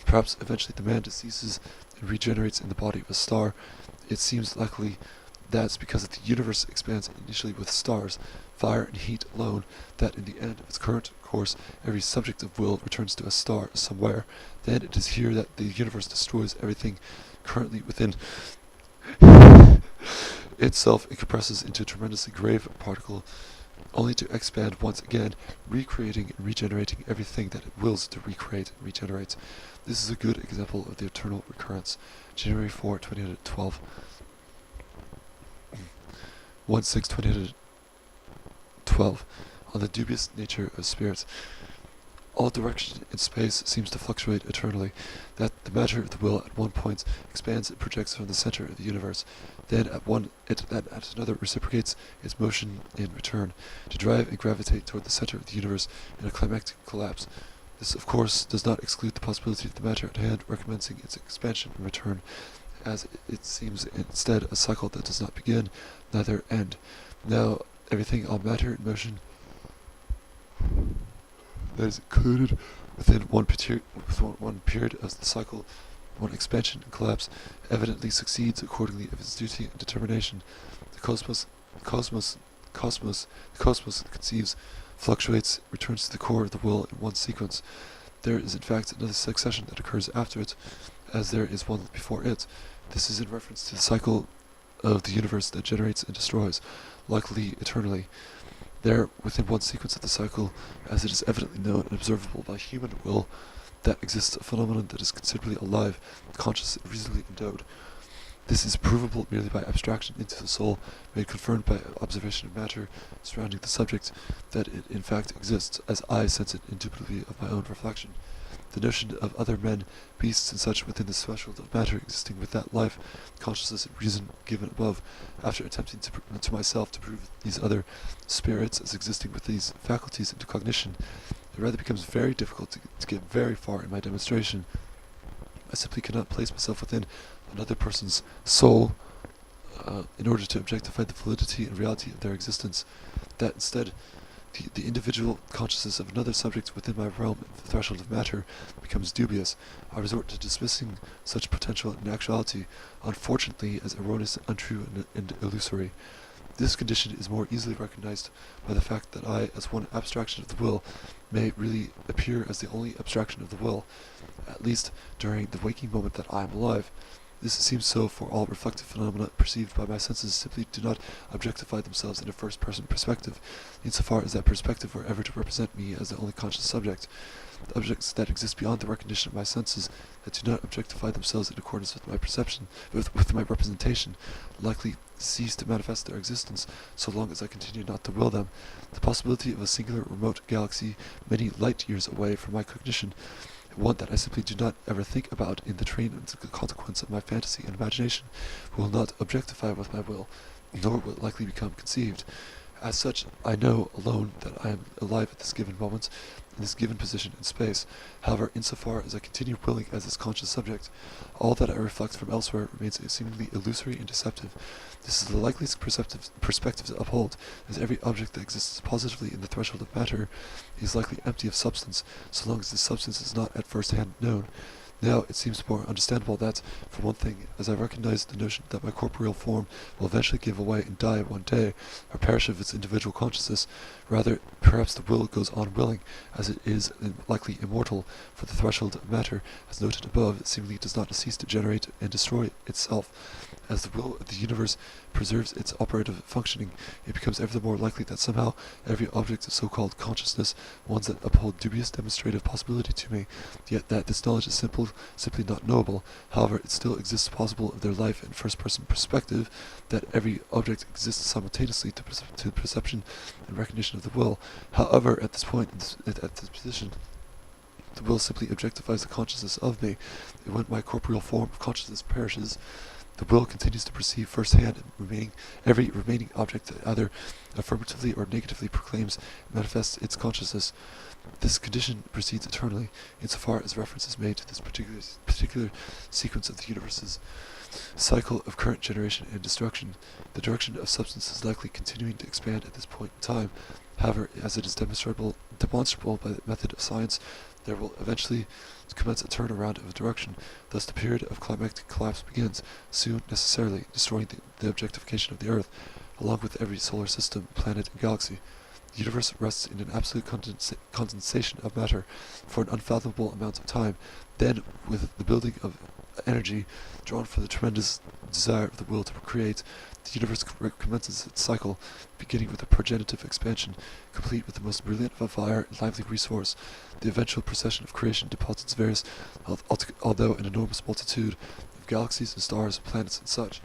Perhaps eventually the man deceases and regenerates in the body of a star. It seems likely that's because the universe expands initially with stars, fire and heat alone, that in the end of its current course every subject of will returns to a star somewhere. Then it is here that the universe destroys everything currently within itself. It compresses into a tremendously grave particle, only to expand once again, recreating and regenerating everything that it wills to recreate and regenerate. This is a good example of the eternal recurrence. January 4, 2012. 1/6/2012. On the dubious nature of spirits. All direction in space seems to fluctuate eternally, that the matter of the will at one point expands and projects from the center of the universe, then at another reciprocates its motion in return, to drive and gravitate toward the center of the universe in a climactic collapse. This, of course, does not exclude the possibility of the matter at hand recommencing its expansion and return, as it seems instead a cycle that does not begin, neither end. Now, everything on matter in motion that is included within one period of the cycle, one expansion and collapse, evidently succeeds accordingly of its duty and determination. The cosmos conceives, fluctuates, returns to the core of the will in one sequence. There is in fact another succession that occurs after it, as there is one before it. This is in reference to the cycle of the universe that generates and destroys, likely eternally. There, within one sequence of the cycle, as it is evidently known and observable by human will, that exists a phenomenon that is considerably alive, conscious, and reasonably endowed. This is provable merely by abstraction into the soul, made confirmed by observation of matter surrounding the subject, that it in fact exists, as I sense it indubitably of my own reflection. The notion of other men, beasts, and such within the threshold of matter existing with that life, consciousness, and reason given above, after attempting to myself to prove these other spirits as existing with these faculties into cognition, it rather becomes very difficult to get very far in my demonstration. I simply cannot place myself within another person's soul in order to objectify the validity and reality of their existence. That instead, the individual consciousness of another subject within my realm, the threshold of matter, becomes dubious. I resort to dismissing such potential in actuality, unfortunately, as erroneous, untrue, and illusory. This condition is more easily recognized by the fact that I, as one abstraction of the will, may really appear as the only abstraction of the will, at least during the waking moment that I am alive. This seems so, for all reflective phenomena perceived by my senses simply do not objectify themselves in a first-person perspective, insofar as that perspective were ever to represent me as the only conscious subject. The objects that exist beyond the recognition of my senses, that do not objectify themselves in accordance with my perception, with my representation, likely cease to manifest their existence, so long as I continue not to will them. The possibility of a singular remote galaxy many light years away from my cognition, one that I simply do not ever think about in the train and the consequence of my fantasy and imagination, will not objectify with my will, nor will it likely become conceived. As such, I know alone that I am alive at this given moment, in this given position in space. However, insofar as I continue willing as its conscious subject, all that I reflect from elsewhere remains seemingly illusory and deceptive. This is the likeliest perspective to uphold, as every object that exists positively in the threshold of matter is likely empty of substance, so long as this substance is not at first hand known. Now, it seems more understandable that, for one thing, as I recognize the notion that my corporeal form will eventually give away and die one day, or perish of its individual consciousness, rather, perhaps the will goes on willing, as it is likely immortal, for the threshold of matter, as noted above, seemingly does not cease to generate and destroy itself. As the will of the universe preserves its operative functioning, it becomes ever the more likely that somehow every object of so-called consciousness, ones that uphold dubious demonstrative possibility to me, yet that this knowledge is simply not knowable, however it still exists possible of their life in first-person perspective, that every object exists simultaneously to perception and recognition of the will. However, at this point, at this position, The will simply objectifies the consciousness of me, and when my corporeal form of consciousness perishes, the will continues to perceive first-hand every remaining object that either affirmatively or negatively proclaims and manifests its consciousness. This condition proceeds eternally, insofar as reference is made to this particular sequence of the universe's cycle of current generation and destruction. The direction of substance is likely continuing to expand at this point in time. However, as it is demonstrable by the method of science, there will eventually commence a turnaround of direction. Thus the period of climactic collapse begins, soon necessarily destroying the objectification of the Earth, along with every solar system, planet, and galaxy. The universe rests in an absolute condensation of matter for an unfathomable amount of time. Then, with the building of energy drawn from the tremendous desire of the will to create, the universe commences its cycle, beginning with a progenitive expansion, complete with the most brilliant of a fire and lively resource. The eventual procession of creation deposits various, although an enormous multitude, of galaxies and stars, planets and such.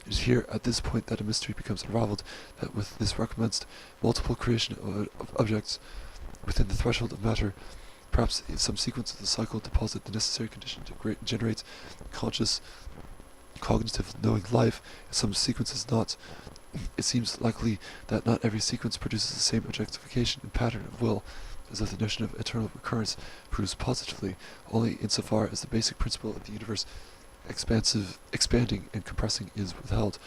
It is here, at this point, that a mystery becomes unraveled, that with this recommenced multiple creation of objects within the threshold of matter, perhaps in some sequence of the cycle deposit the necessary condition to generate conscious, cognitive, knowing life, in some sequences not. It seems likely that not every sequence produces the same objectification and pattern of will, as though the notion of eternal recurrence proves positively only insofar as the basic principle of the universe expanding and compressing is withheld.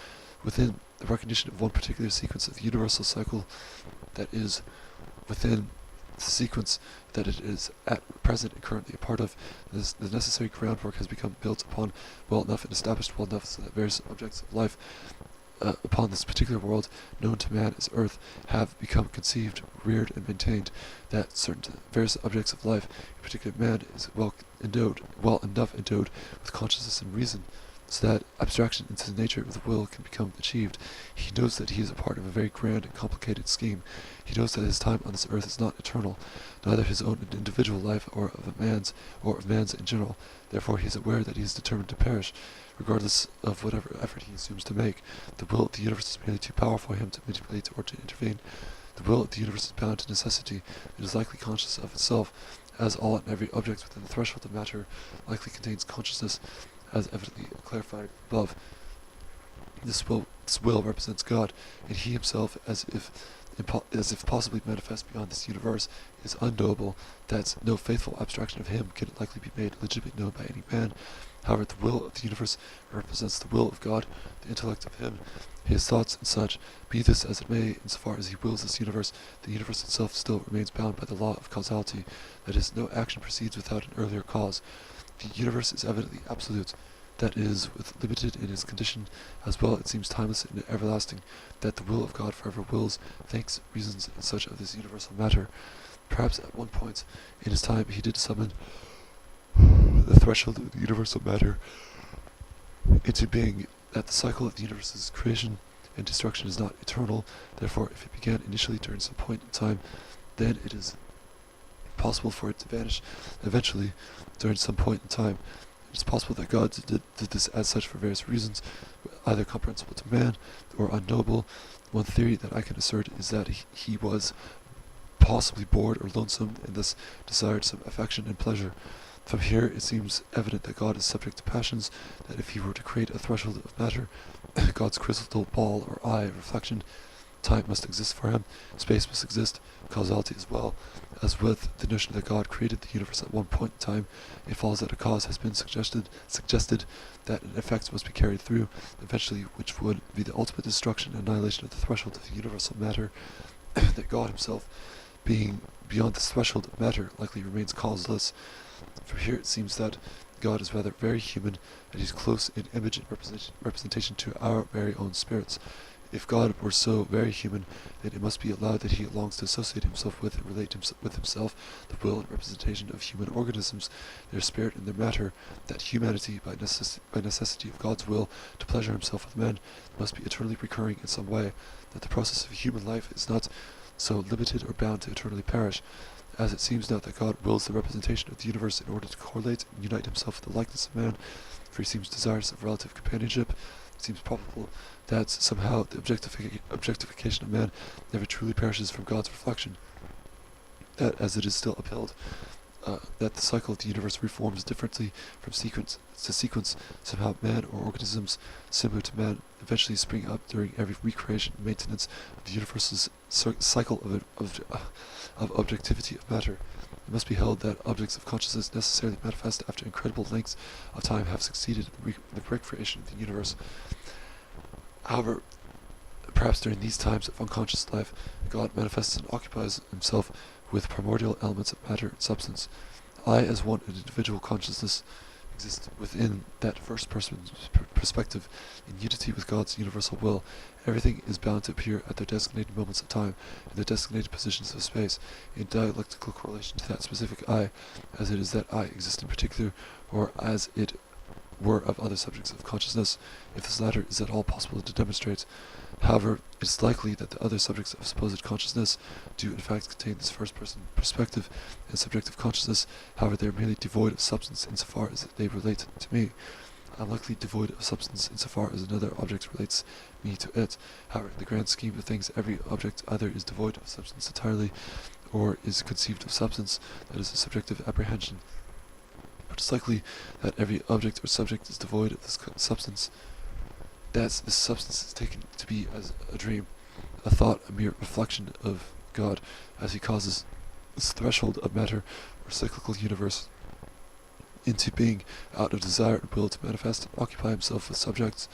Within the recognition of one particular sequence of the universal cycle that is within the sequence that it is at present and currently a part of, the necessary groundwork has become built upon well enough and established well enough so that various objects of life upon this particular world known to man as Earth have become conceived, reared, and maintained, that certain various objects of life, in particular man, is well enough endowed with consciousness and reason, so that abstraction into the nature of the will can become achieved. He knows that he is a part of a very grand and complicated scheme. He knows that his time on this earth is not eternal, neither his own individual life or of man's in general. Therefore he is aware that he is determined to perish, regardless of whatever effort he assumes to make. The will of the universe is merely too powerful for him to manipulate or to intervene. The will of the universe is bound to necessity. It is likely conscious of itself, as all and every object within the threshold of matter likely contains consciousness, as evidently clarified above. This will represents God, and he himself, as if possibly manifest beyond this universe, is unknowable, that no faithful abstraction of him can likely be made legitimately known by any man. However, the will of the universe represents the will of God, the intellect of him, his thoughts and such. Be this as it may, insofar as he wills this universe, the universe itself still remains bound by the law of causality, that is, no action proceeds without an earlier cause. The universe is evidently absolute, that is, with limited in its condition, as well it seems timeless and everlasting, that the will of God forever wills, thanks, reasons, and such of this universal matter. Perhaps at one point in his time he did summon the threshold of the universal matter into being, that the cycle of the universe's creation and destruction is not eternal. Therefore, if it began initially during some point in time, then it is possible for it to vanish eventually during some point in time. It is possible that God did this as such for various reasons, either comprehensible to man or unknowable. One theory that I can assert is that he was possibly bored or lonesome and thus desired some affection and pleasure. From here it seems evident that God is subject to passions, that if he were to create a threshold of matter, God's crystal ball or eye of reflection, time must exist for him, space must exist, causality as well. As with the notion that God created the universe at one point in time, it follows that a cause has been suggested that an effect must be carried through, eventually, which would be the ultimate destruction and annihilation of the threshold of the universal matter, that God himself, being beyond this threshold of matter, likely remains causeless. From here it seems that God is rather very human, and he is close in image and representation to our very own spirits. If God were so very human, then it must be allowed that he longs to associate himself with and relate with himself, the will and representation of human organisms, their spirit and their matter, that humanity, by necessity of God's will to pleasure himself with men, must be eternally recurring in some way, that the process of human life is not so limited or bound to eternally perish, as it seems not that God wills the representation of the universe in order to correlate and unite himself with the likeness of man, for he seems desirous of relative companionship. It seems probable that somehow the objectification of man never truly perishes from God's reflection, that as it is still upheld that the cycle of the universe reforms differently from sequence to sequence. Somehow man or organisms similar to man eventually spring up during every recreation and maintenance of the universe's cycle of objectivity of matter. It must be held that objects of consciousness necessarily manifest after incredible lengths of time have succeeded in the recreation of the universe. However, perhaps during these times of unconscious life, God manifests and occupies himself with primordial elements of matter and substance. I, as one individual consciousness, exist within that first person's perspective, in unity with God's universal will. Everything is bound to appear at their designated moments of time, in their designated positions of space, in dialectical correlation to that specific I, as it is that I exist in particular, or as it were of other subjects of consciousness, if this latter is at all possible to demonstrate. However, it is likely that the other subjects of supposed consciousness do in fact contain this first-person perspective and subjective consciousness. However, they are merely devoid of substance insofar as they relate to me. I am likely devoid of substance insofar as another object relates me to it. However, in the grand scheme of things, every object either is devoid of substance entirely, or is conceived of substance, that is a subjective apprehension. But it is likely that every object or subject is devoid of this substance, that this substance is taken to be as a dream, a thought, a mere reflection of God, as he causes this threshold of matter or cyclical universe into being out of desire and will to manifest and occupy himself with subjects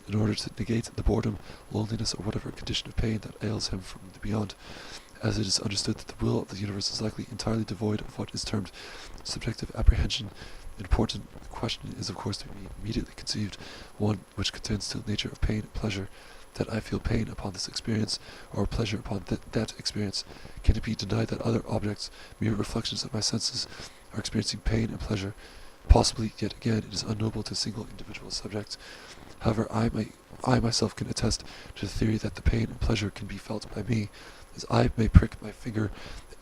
in order to negate the boredom, loneliness, or whatever condition of pain that ails him from the beyond. As it is understood that the will of the universe is likely entirely devoid of what is termed subjective apprehension, an important question is of course to be immediately conceived, one which contains the nature of pain and pleasure. That I feel pain upon this experience, or pleasure upon that experience. Can it be denied that other objects, mere reflections of my senses, are experiencing pain and pleasure? Possibly, yet again, it is unknowable to a single individual subject. However, I myself can attest to the theory that the pain and pleasure can be felt by me, as I may prick my finger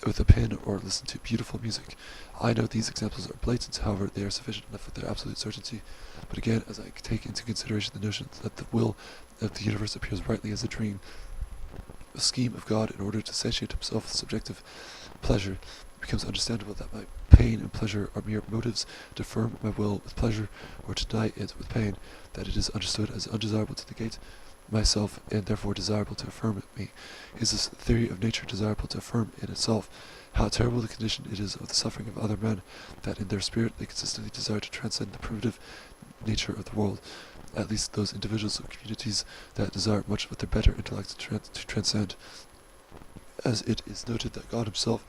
with a pen or listen to beautiful music. I know these examples are blatant, however, they are sufficient enough with their absolute certainty. But again, as I take into consideration the notion that the will of the universe appears rightly as a dream, a scheme of God in order to satiate himself with subjective pleasure, it becomes understandable that my pain and pleasure are mere motives to affirm my will with pleasure or to deny it with pain, that it is understood as undesirable to negate myself and therefore desirable to affirm me. Is this theory of nature desirable to affirm in itself? How terrible the condition it is of the suffering of other men, that in their spirit they consistently desire to transcend the primitive nature of the world, at least those individuals or communities that desire much with their better intellect to transcend. As it is noted that God himself,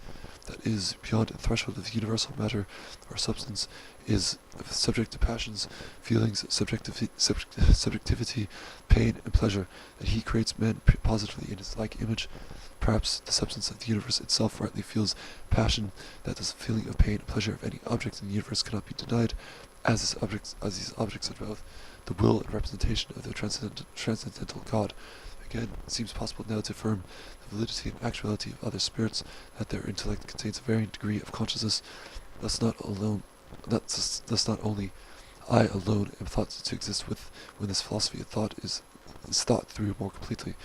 that is beyond the threshold of universal matter or substance, is subject to passions, feelings, subjectivity, pain, and pleasure, that he creates men positively in his like image. Perhaps the substance of the universe itself rightly feels passion, that this feeling of pain and pleasure of any object in the universe cannot be denied, as these objects are both the will and representation of the transcendental God. Again, it seems possible now to affirm the validity and actuality of other spirits, that their intellect contains a varying degree of consciousness. Thus not only I alone am thought to exist when this philosophy of thought is thought through more completely.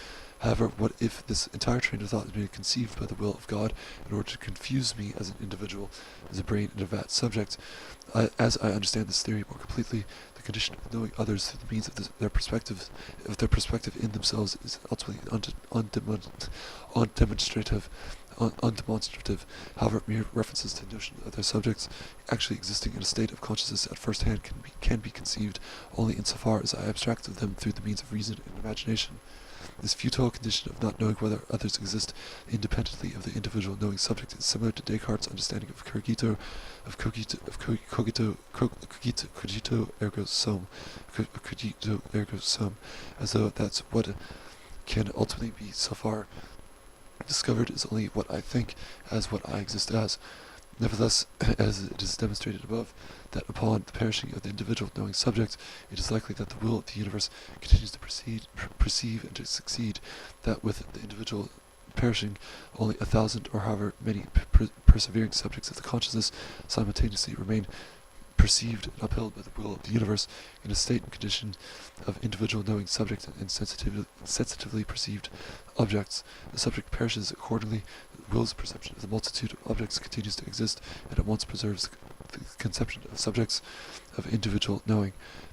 However, what if this entire train of thought is being conceived by the will of God in order to confuse me as an individual, as a brain and a vat subject? As I understand this theory more completely, the condition of knowing others through the means of their perspective in themselves is ultimately undemonstrative. However, mere references to the notion of their subjects actually existing in a state of consciousness at first hand can be conceived only insofar as I abstract of them through the means of reason and imagination. This futile condition of not knowing whether others exist independently of the individual knowing subject is similar to Descartes' understanding of cogito ergo sum, as though that's what can ultimately be so far discovered is only what I think as what I exist as. Nevertheless, as it is demonstrated above, that upon the perishing of the individual knowing subject, it is likely that the will of the universe continues to perceive and to succeed, that with the individual perishing, only 1,000 or however many persevering subjects of the consciousness simultaneously remain perceived and upheld by the will of the universe in a state and condition of individual knowing subject and sensitively perceived objects. The subject perishes accordingly. The will's perception of the multitude of objects continues to exist, and at once preserves the conception of subjects of individual knowing.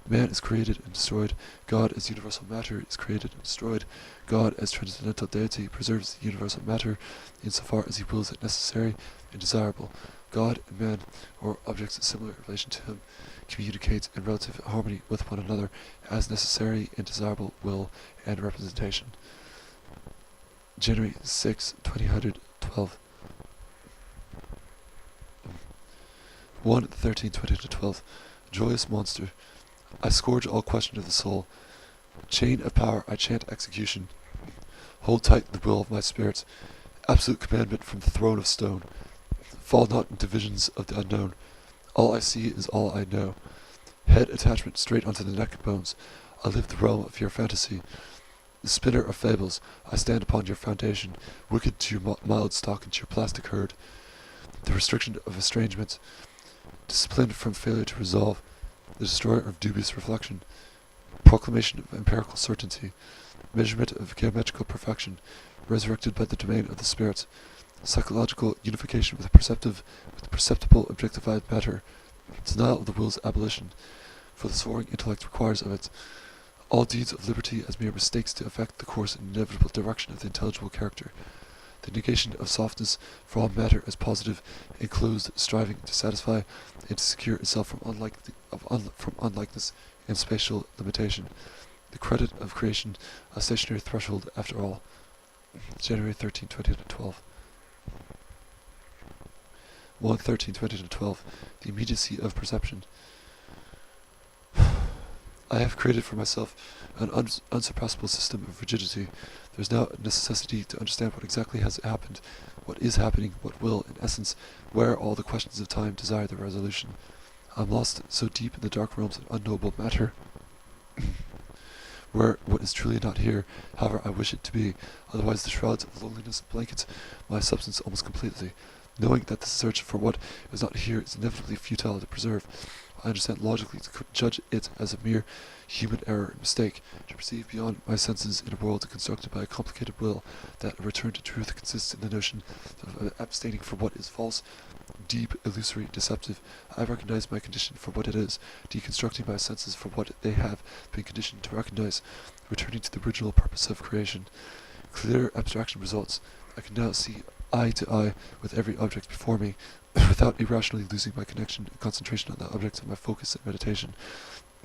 Man is created and destroyed. God as universal matter is created and destroyed. God as transcendental deity preserves the universal matter insofar as he wills it necessary and desirable. God and man, or objects of similar relation to him, communicate in relative harmony with one another as necessary and desirable will and representation. January 6, 2012. 1/13/2012. Joyous monster. I scourge all question of the soul. Chain of power, I chant execution. Hold tight the will of my spirit. Absolute commandment from the throne of stone. Fall not into visions of the unknown. All I see is all I know. Head attachment straight onto the neck bones. I live the realm of your fantasy. The spinner of fables, I stand upon your foundation, wicked to your mild stock and to your plastic herd. The restriction of estrangement, disciplined from failure to resolve, the destroyer of dubious reflection, proclamation of empirical certainty, measurement of geometrical perfection, resurrected by the domain of the spirit, psychological unification with perceptible objectified matter, denial of the will's abolition, for the soaring intellect requires of it. All deeds of liberty as mere mistakes to affect the course and inevitable direction of the intelligible character. The negation of softness for all matter as positive, enclosed, striving to satisfy and to secure itself from unlikeness and spatial limitation. The credit of creation, a stationary threshold after all. January 13, 2012. 1/13/2012. The immediacy of perception. I have created for myself an unsurpassable system of rigidity. There is now a necessity to understand what exactly has happened, what is happening, what will, in essence, where all the questions of time desire their resolution. I am lost so deep in the dark realms of unknowable matter, where what is truly not here, however I wish it to be, otherwise the shrouds of loneliness blanket my substance almost completely. Knowing that the search for what is not here is inevitably futile to preserve, I understand logically to judge it as a mere human error and mistake, to perceive beyond my senses in a world constructed by a complicated will, that a return to truth consists in the notion of abstaining from what is false, deep, illusory, deceptive. I recognize my condition for what it is, deconstructing my senses for what they have been conditioned to recognize, returning to the original purpose of creation. Clear abstraction results. I can now see eye to eye with every object before me, without irrationally losing my connection and concentration on the objects of my focus and meditation.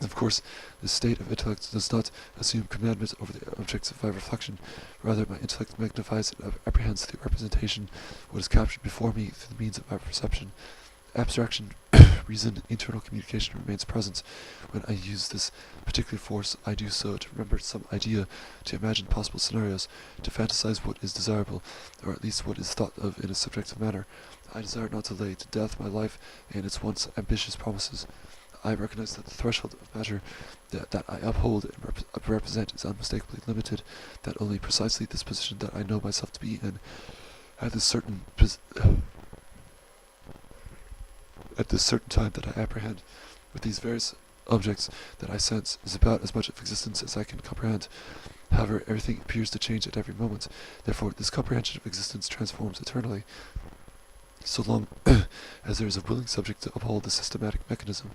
Of course, this state of intellect does not assume commandment over the objects of my reflection. Rather, my intellect magnifies and apprehends the representation, what is captured before me through the means of my perception. Abstraction, reason, internal communication remains present. When I use this particular force, I do so to remember some idea, to imagine possible scenarios, to fantasize what is desirable, or at least what is thought of in a subjective manner. I desire not to lay to death my life and its once ambitious promises. I recognize that the threshold of matter that I uphold and represent is unmistakably limited, that only precisely this position that I know myself to be in, at this certain time that I apprehend, with these various objects that I sense, is about as much of existence as I can comprehend. However, everything appears to change at every moment, therefore this comprehension of existence transforms eternally. So long as there is a willing subject to uphold the systematic mechanism.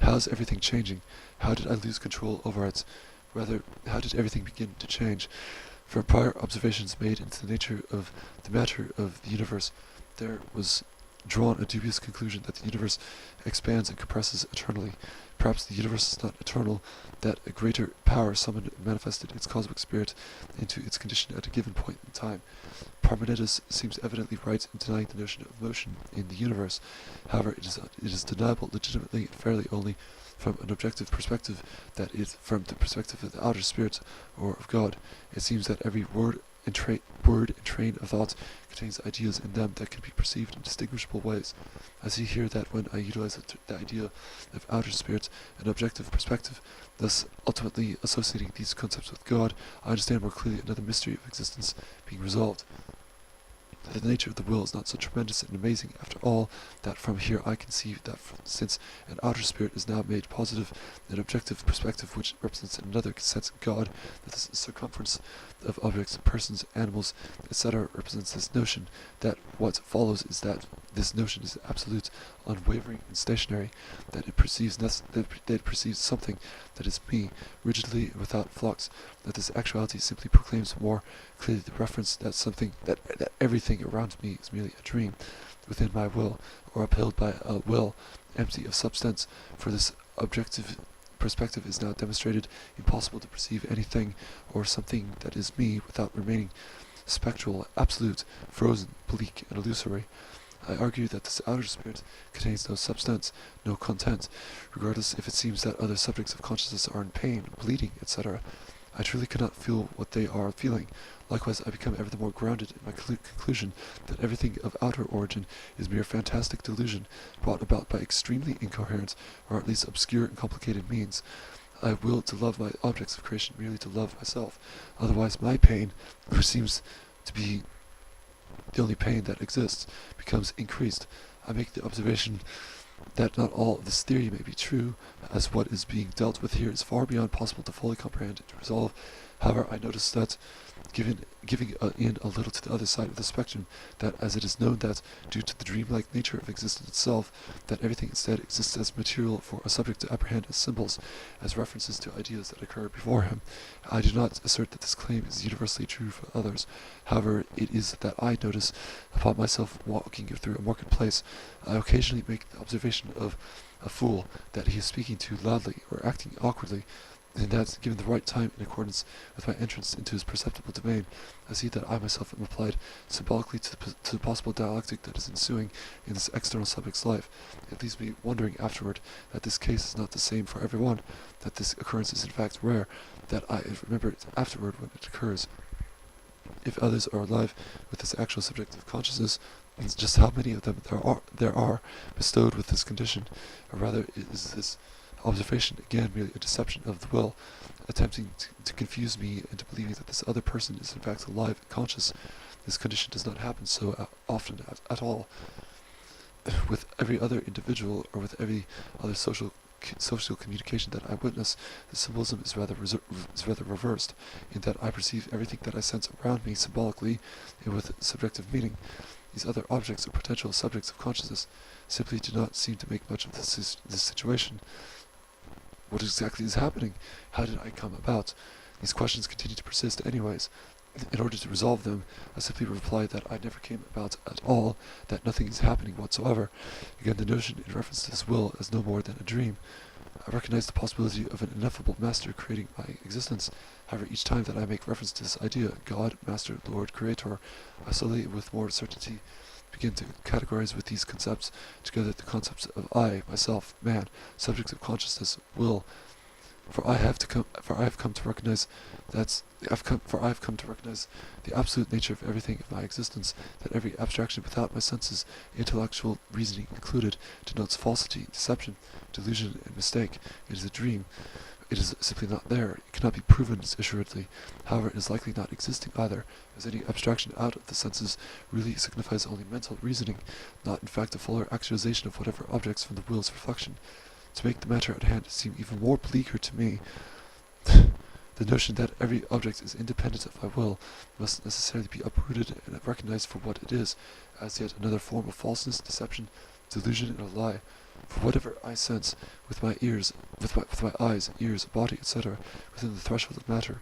How is everything changing? How did I lose control over it? Rather, how did everything begin to change? From prior observations made into the nature of the matter of the universe, there was drawn a dubious conclusion that the universe expands and compresses eternally. Perhaps the universe is not eternal, that a greater power summoned and manifested its cosmic spirit into its condition at a given point in time. Parmenides seems evidently right in denying the notion of motion in the universe. However, it is deniable legitimately and fairly only from an objective perspective, that is, from the perspective of the outer spirit, or of God. It seems that every word and train of thought contains ideas in them that can be perceived in distinguishable ways. I see here that when I utilize the idea of outer spirit and objective perspective, thus ultimately associating these concepts with God, I understand more clearly another mystery of existence being resolved. that the nature of the will is not so tremendous and amazing after all, that from here I conceive that since an outer spirit is now made positive, an objective perspective which represents in another sense God, that this circumference of objects, persons, animals, etc. represents this notion, that what follows is that this notion is absolute, unwavering, and stationary, that it perceives something that is me, rigidly and without flux, that this actuality simply proclaims more clearly the reference that something, that everything around me is merely a dream within my will, or upheld by a will empty of substance. For this objective perspective is now demonstrated impossible to perceive anything or something that is me without remaining spectral, absolute, frozen, bleak, and illusory. I argue that this outer spirit contains no substance, no content, regardless if it seems that other subjects of consciousness are in pain, bleeding, etc. I truly cannot feel what they are feeling. Likewise, I become ever the more grounded in my conclusion that everything of outer origin is mere fantastic delusion, brought about by extremely incoherent, or at least obscure and complicated means. I will to love my objects of creation merely to love myself. Otherwise, my pain, which seems to be the only pain that exists, becomes increased. I make the observation that not all of this theory may be true, as what is being dealt with here is far beyond possible to fully comprehend and to resolve. However, I notice that, giving in a little to the other side of the spectrum, that as it is known that, due to the dreamlike nature of existence itself, that everything instead exists as material for a subject to apprehend as symbols, as references to ideas that occur before him. I do not assert that this claim is universally true for others. However, it is that I notice upon myself walking through a marketplace. I occasionally make the observation of a fool that he is speaking too loudly or acting awkwardly, and that, given the right time in accordance with my entrance into his perceptible domain, I see that I myself am applied symbolically to the possible dialectic that is ensuing in this external subject's life. It leaves me wondering afterward that this case is not the same for everyone, that this occurrence is in fact rare, that I remember it afterward when it occurs. If others are alive with this actual subjective consciousness, just how many of them there are bestowed with this condition, or rather is this observation again merely a deception of the will, attempting to confuse me into believing that this other person is in fact alive and conscious. This condition does not happen so often at all with every other individual or with every other social communication that I witness. The symbolism is rather reversed, in that I perceive everything that I sense around me symbolically and with subjective meaning. These other objects or potential subjects of consciousness simply do not seem to make much of this situation. What exactly is happening? How did I come about? These questions continue to persist anyways. In order to resolve them, I simply reply that I never came about at all, that nothing is happening whatsoever. Again, the notion in reference to this will is no more than a dream. I recognize the possibility of an ineffable master creating my existence. However, each time that I make reference to this idea, God, Master, Lord, Creator, I slowly, with more certainty, begin to categorize with these concepts together the concepts of I, myself, man, subjects of consciousness, will. For I have come to recognize the absolute nature of everything of my existence, that every abstraction without my senses, intellectual reasoning included, denotes falsity, deception, delusion, and mistake. It is a dream. It is simply not there. It cannot be proven assuredly. However, it is likely not existing either, as any abstraction out of the senses really signifies only mental reasoning, not in fact a fuller actualization of whatever objects from the will's reflection. To make the matter at hand seem even more bleaker to me, the notion that every object is independent of my will must necessarily be uprooted and recognized for what it is, as yet another form of falseness, deception, delusion, and a lie. For whatever I sense with my ears, with my eyes, ears, body, etc., within the threshold of matter,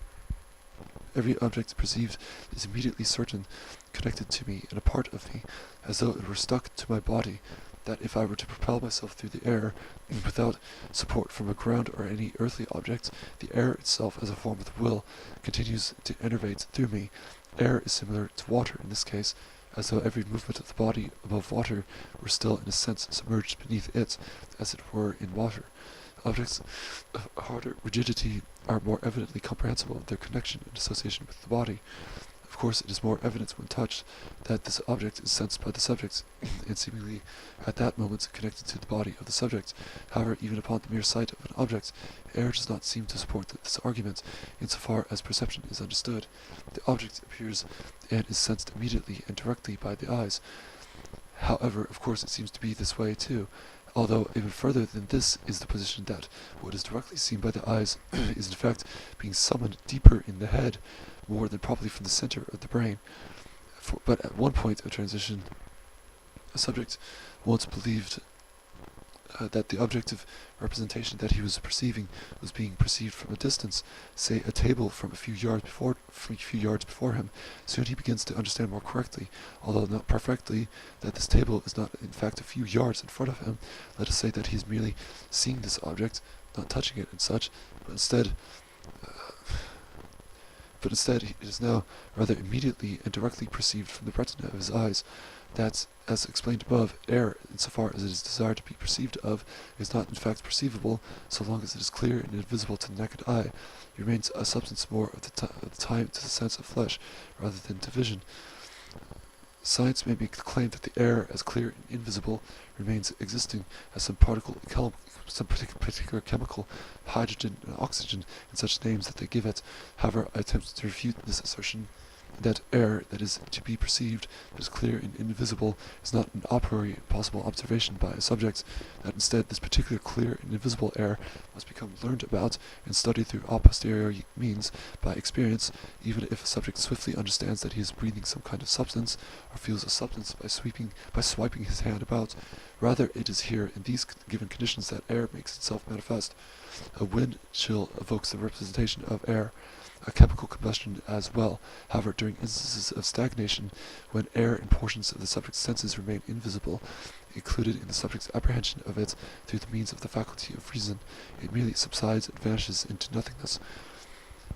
every object perceived is immediately certain, connected to me and a part of me, as though it were stuck to my body, that if I were to propel myself through the air, without support from a ground or any earthly object, the air itself, as a form of the will, continues to enervate through me. Air is similar to water in this case, as though every movement of the body above water were still in a sense submerged beneath it, as it were in water. Objects of harder rigidity are more evidently comprehensible of their connection and association with the body. Of course, it is more evident when touched that this object is sensed by the subject, and seemingly at that moment connected to the body of the subject. However, even upon the mere sight of an object, air does not seem to support this argument, insofar as perception is understood. The object appears and is sensed immediately and directly by the eyes. However, of course, it seems to be this way too, although even further than this is the position that what is directly seen by the eyes is in fact being summoned deeper in the head, more than probably from the center of the brain. But at one point of transition, a subject once believed that the objective representation that he was perceiving was being perceived from a distance, say a table from a few yards before him. Soon he begins to understand more correctly, although not perfectly, that this table is not in fact a few yards in front of him. Let us say that he is merely seeing this object, not touching it and such, but instead it is now rather immediately and directly perceived from the retina of his eyes. That, as explained above, air, insofar as it is desired to be perceived of, is not in fact perceivable, so long as it is clear and invisible to the naked eye. It remains a substance more of the time to the sense of flesh, rather than to vision. Science may make the claim that the air, as clear and invisible, remains existing as some particular chemical, hydrogen and oxygen, and such names that they give it. However, I attempt to refute this assertion, that air that is to be perceived, that is clear and invisible, is not an a priori possible observation by a subject, that instead this particular clear and invisible air must become learned about and studied through a posteriori means, by experience, even if a subject swiftly understands that he is breathing some kind of substance, or feels a substance by swiping his hand about. Rather, it is here, in these given conditions, that air makes itself manifest. A wind chill evokes the representation of air, a chemical combustion as well. However, during instances of stagnation, when air and portions of the subject's senses remain invisible, included in the subject's apprehension of it through the means of the faculty of reason, it merely subsides and vanishes into nothingness.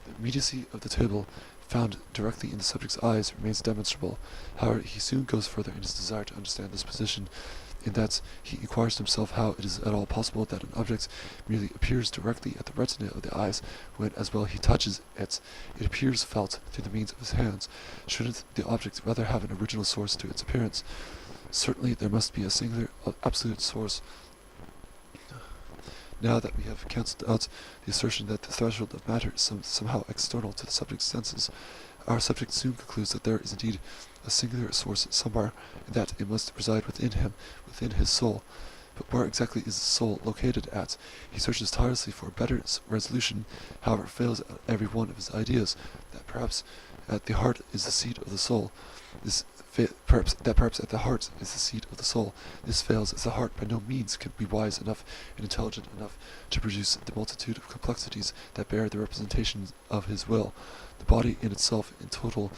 The immediacy of the table, found directly in the subject's eyes, remains demonstrable. However, he soon goes further in his desire to understand this position, in that he inquires himself how it is at all possible that an object merely appears directly at the retina of the eyes, when, as well he touches it, it appears felt through the means of his hands. Shouldn't the object rather have an original source to its appearance? Certainly there must be a singular, absolute source. Now that we have cancelled out the assertion that the threshold of matter is somehow external to the subject's senses, our subject soon concludes that there is indeed a singular source somewhere, and that it must reside within him, within his soul. But where exactly is the soul located at? He searches tirelessly for a better resolution, however fails at every one of his ideas, that perhaps at the heart is the seat of the soul. Perhaps at the heart is the seat of the soul. This fails, as the heart by no means can be wise enough and intelligent enough to produce the multitude of complexities that bear the representation of his will. The body in itself, in total,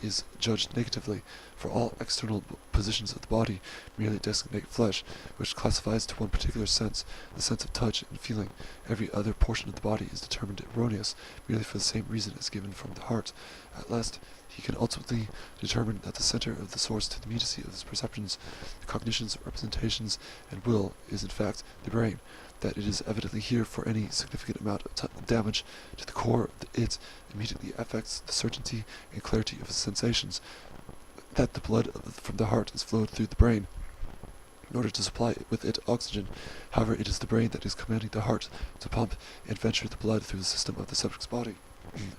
is judged negatively, for all external positions of the body merely designate flesh, which classifies to one particular sense, the sense of touch and feeling. Every other portion of the body is determined erroneous, merely for the same reason as given from the heart. At last, he can ultimately determine that the center of the source to the immediacy of his perceptions, cognitions, representations, and will is in fact the brain, that it is evidently here for any significant amount of damage to the core of it immediately affects the certainty and clarity of his sensations, that the blood from the heart is flowed through the brain in order to supply with it oxygen. However, it is the brain that is commanding the heart to pump and venture the blood through the system of the subject's body.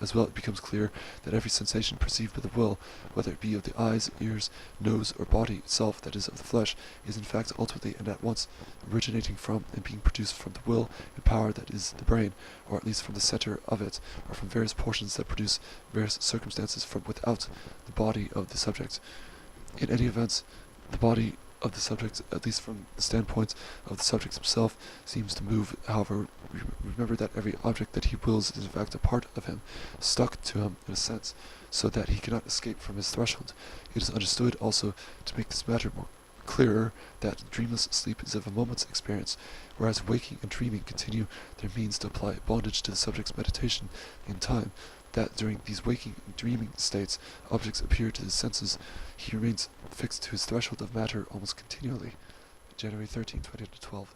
As well, it becomes clear that every sensation perceived by the will, whether it be of the eyes, ears, nose, or body itself, that is, of the flesh, is in fact ultimately and at once originating from and being produced from the will and power that is the brain, or at least from the center of it, or from various portions that produce various circumstances from without the body of the subject. In any event, the body of the subject, at least from the standpoint of the subject himself, seems to move. However, remember that every object that he wills is in fact a part of him, stuck to him in a sense, so that he cannot escape from his threshold. It is understood also, to make this matter more clearer, that dreamless sleep is of a moment's experience, whereas waking and dreaming continue their means to apply bondage to the subject's meditation in time, that during these waking and dreaming states objects appear to his senses. He remains fixed to his threshold of matter almost continually. January 13, 2012.